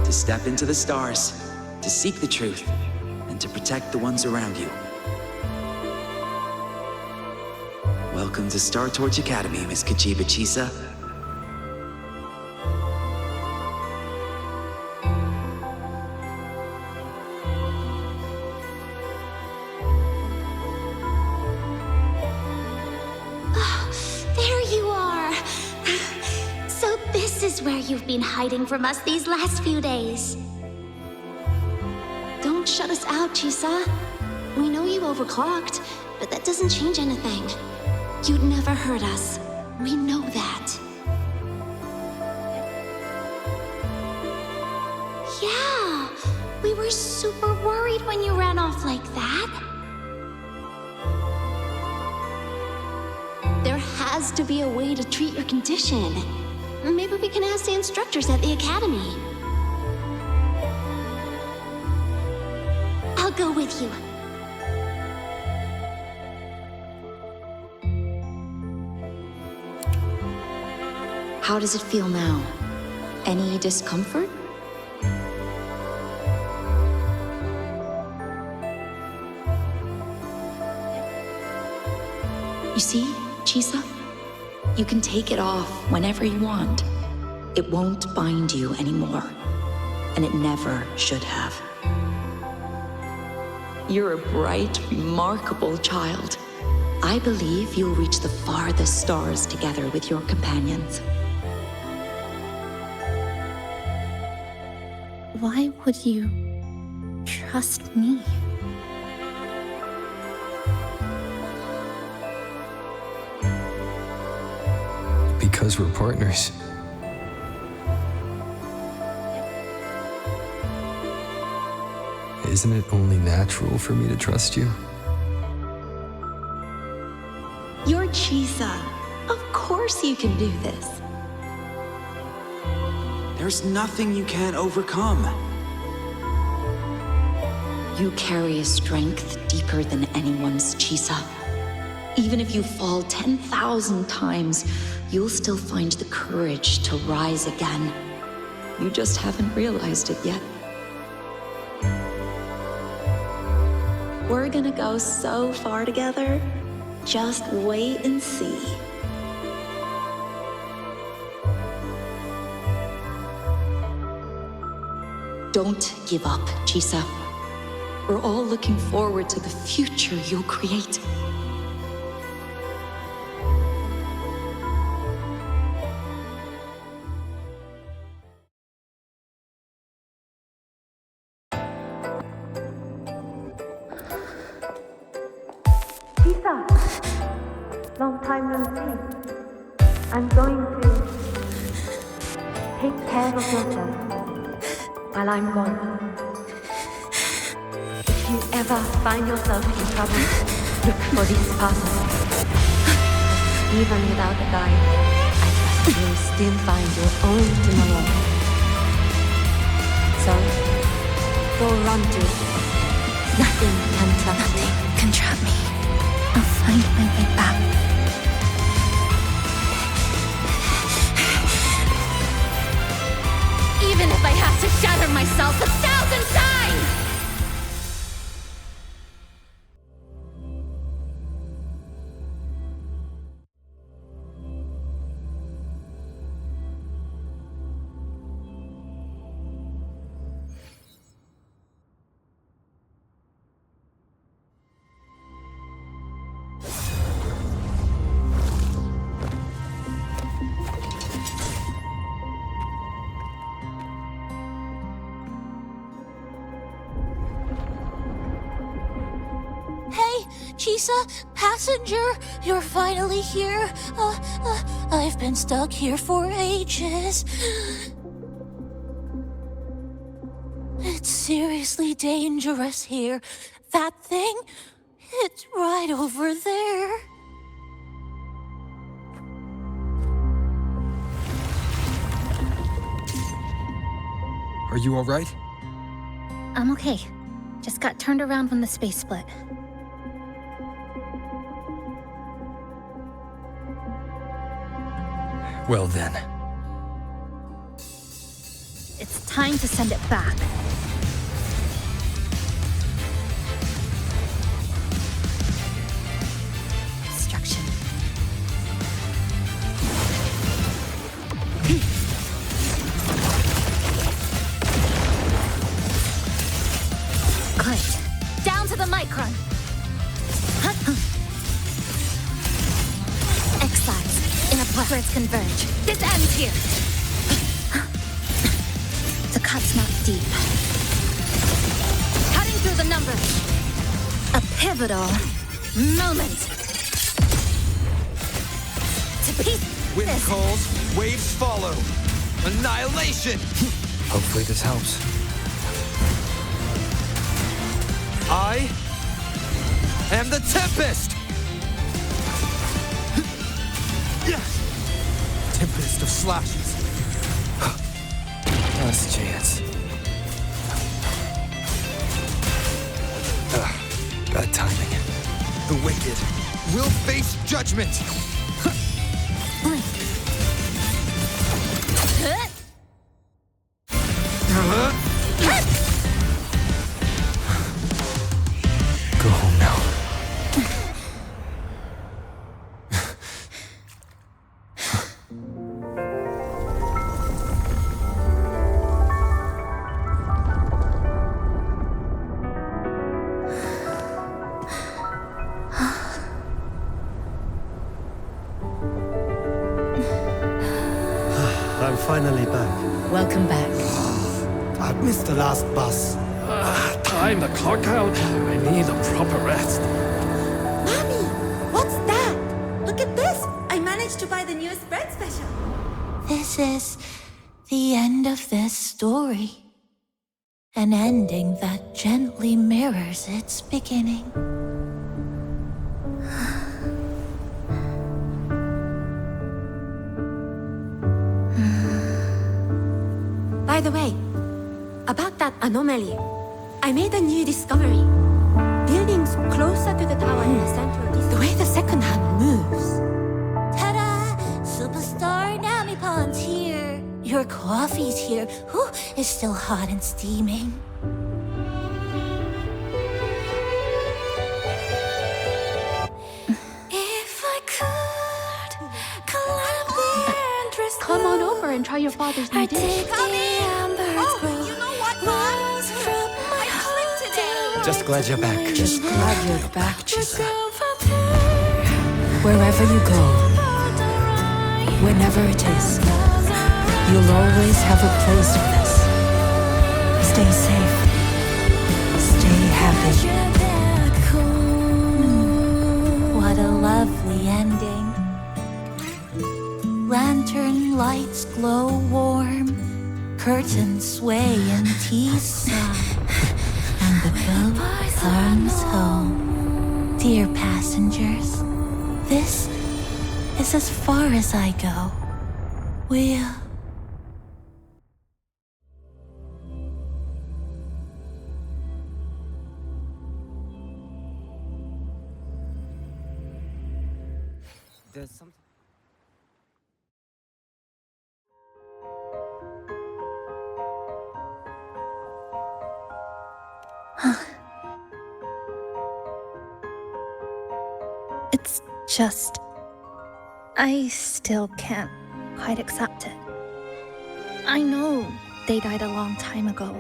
To step into the stars, to seek the truth, and to protect the ones around you. Welcome to Star Torch Academy, Miss Kachiba Chisa. There you are! So this is where you've been hiding from us these last few days. Don't shut us out, Chisa. We know you overclocked, but that doesn't change anything. You'd never hurt us. We know that. Yeah, we were super worried when you ran off like that. There has to be a way to treat your condition. Maybe we can ask the instructors at the academy. I'll go with you. How does it feel now? Any discomfort? You see, Chisa? You can take it off whenever you want. It won't bind you anymore. And it never should have. You're a bright, remarkable child. I believe you'll reach the farthest stars together with your companions. Why would you trust me? Because we're partners. Isn't it only natural for me to trust you? You're Chisa. Of course you can do this. There's nothing you can't overcome. You carry a strength deeper than anyone's, Chisa. Even if you fall 10,000 times, you'll still find the courage to rise again. You just haven't realized it yet. We're gonna go so far together. Just wait and see. Don't give up, Chisa. We're all looking forward to the future you'll create. Chisa! Long time no see. I'm going to take care of yourself while I'm gone. If you ever find yourself in trouble, look for this path. Even without a guide, I trust you'll still find your own tomorrow. So, go run to it. Nothing can trap me. I'll find my way back. Even if I have to shatter myself 1,000 times! Chisa, passenger, you're finally here. I've been stuck here for ages. It's seriously dangerous here. That thing, it's right over there. Are you all right? I'm okay. Just got turned around when the space split. Well then. It's time to send it back. Destruction. Clicked. Down to the micron. X-size. In a place where it's converge. This ends here. The cut's not deep. Cutting through the numbers. A pivotal moment. To piece. Wind calls, waves follow. Annihilation! Hopefully this helps. I am the Tempest! Tempest of slashes. Last chance. Bad timing. The wicked will face judgment! I'm finally back. Welcome back. I've missed the last bus. Time to clock out. I need a proper rest. Mommy, what's that? Look at this! I managed to buy the newest bread special. This is the end of this story. An ending that gently mirrors its beginning. By the way, about that anomaly, I made a new discovery. Buildings closer to the tower in the central district, the way the second hand moves. Ta-da! Superstar Namipon's here. Your coffee's here. Whew, it's still hot and steaming. If I could climb the entrance. Come on over and try your father's new dish. Oh, you know what, Mom? I slipped today. Just glad you're back. Just glad you're back, Chisa. Wherever you go, whenever it is, you'll always have a place with us. Stay safe. Stay happy. What a lovely ending. Lantern lights glow warm, curtains sway in chisa, and the boat comes home. Dear passengers, this is as far as I go. We'll... There's something. It's just... I still can't quite accept it. I know they died a long time ago,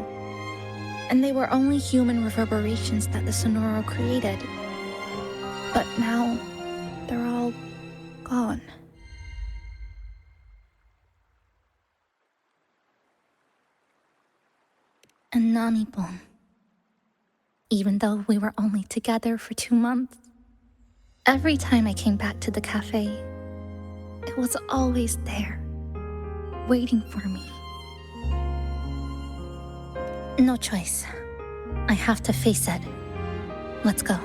and they were only human reverberations that the Sonoro created. But now, they're all gone. And Nami-bon, even though we were only together for 2 months, every time I came back to the cafe, it was always there, waiting for me. No choice. I have to face it. Let's go.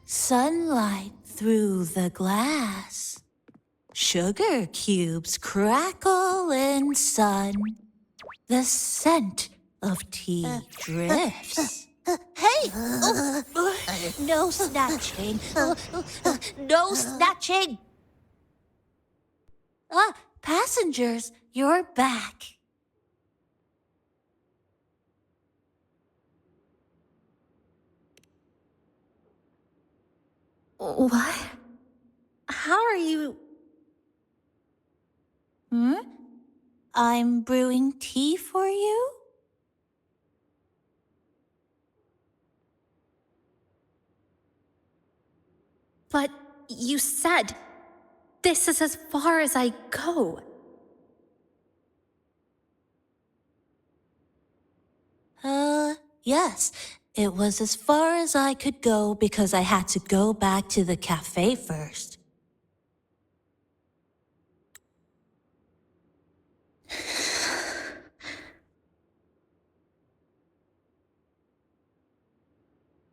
Sunlight through the glass. Sugar cubes crackle in sun. The scent of tea drifts. Hey! No snatching. No snatching. Passengers, you're back. What? How are you? I'm brewing tea for you? But you said this is as far as I go. Yes. It was as far as I could go because I had to go back to the cafe first.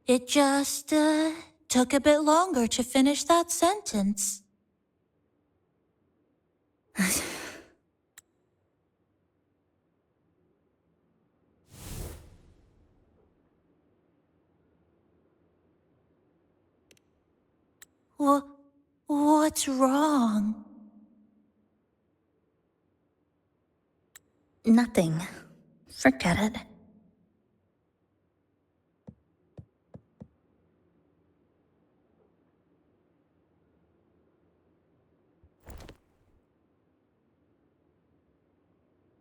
It just, took a bit longer to finish that sentence. What's wrong? Nothing. Forget it.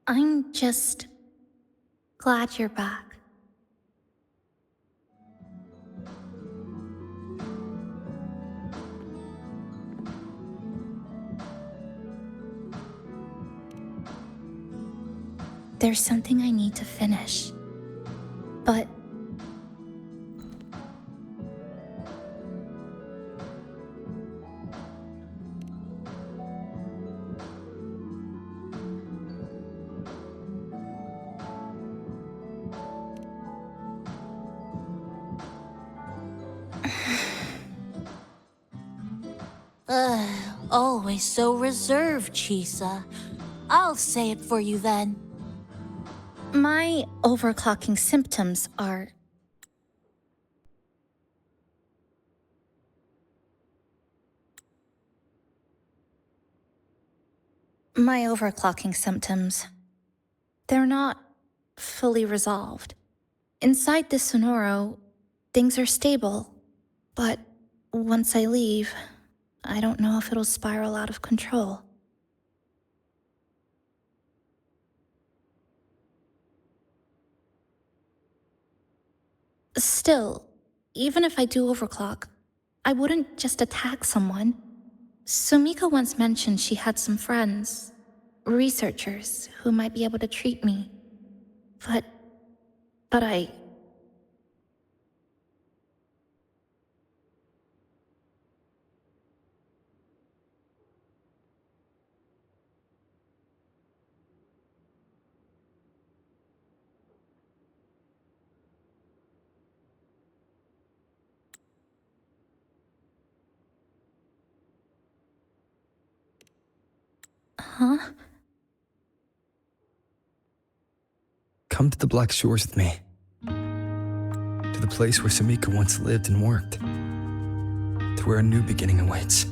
I'm just glad you're back. There's something I need to finish. But... Always so reserved, Chisa. I'll say it for you then. My overclocking symptoms are... My overclocking symptoms... They're not fully resolved. Inside this Sonoro, things are stable. But once I leave, I don't know if it'll spiral out of control. Still, even if I do overclock, I wouldn't just attack someone. Sumika once mentioned she had some friends, researchers, who might be able to treat me. But I... Huh? Come to the Black Shores with me. To the place where Sumika once lived and worked. To where a new beginning awaits.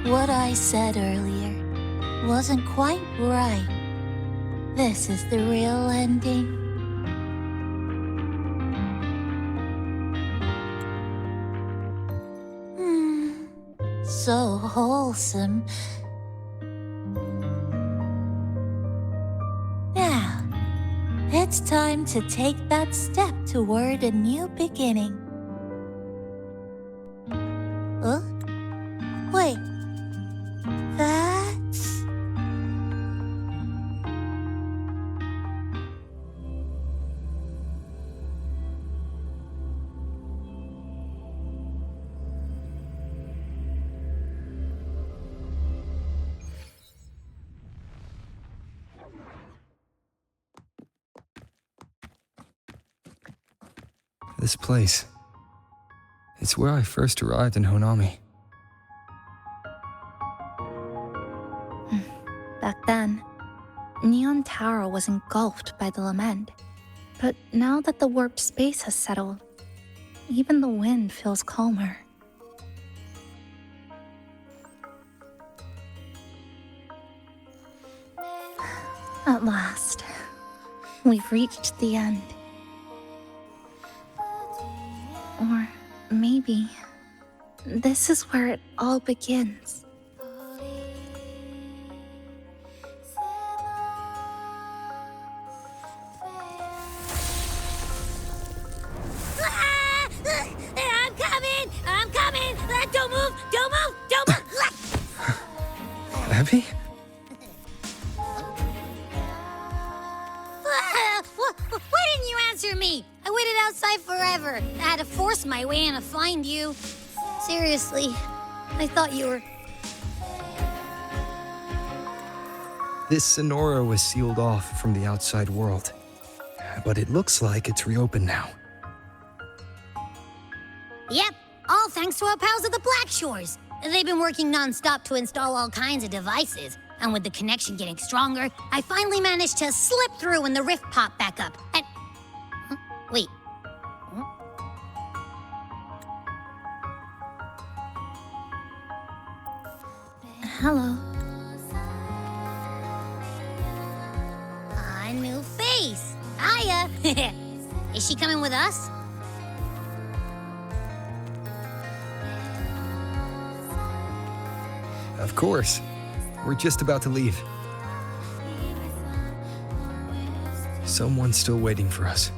What I said earlier wasn't quite right. This is the real ending. So wholesome. Now, it's time to take that step toward a new beginning. Wait. That's... This place. It's where I first arrived in Honami. Back then, Neon Tower was engulfed by the lament. But now that the warped space has settled, even the wind feels calmer. At last, we've reached the end. Or maybe this is where it all begins. I'm coming! Don't move! Don't move! Don't move! Abby? Why didn't you answer me? I waited outside forever. I had to force my way in to find you. Seriously, I thought you were... This Sonoro was sealed off from the outside world. But it looks like it's reopened now. Yep, all thanks to our pals at the Black Shores. They've been working non-stop to install all kinds of devices. And with the connection getting stronger, I finally managed to slip through when the rift popped back up. And... Huh? Wait. Huh? Hello. A new face. Hiya. Is she coming with us? Of course. We're just about to leave. Someone's still waiting for us.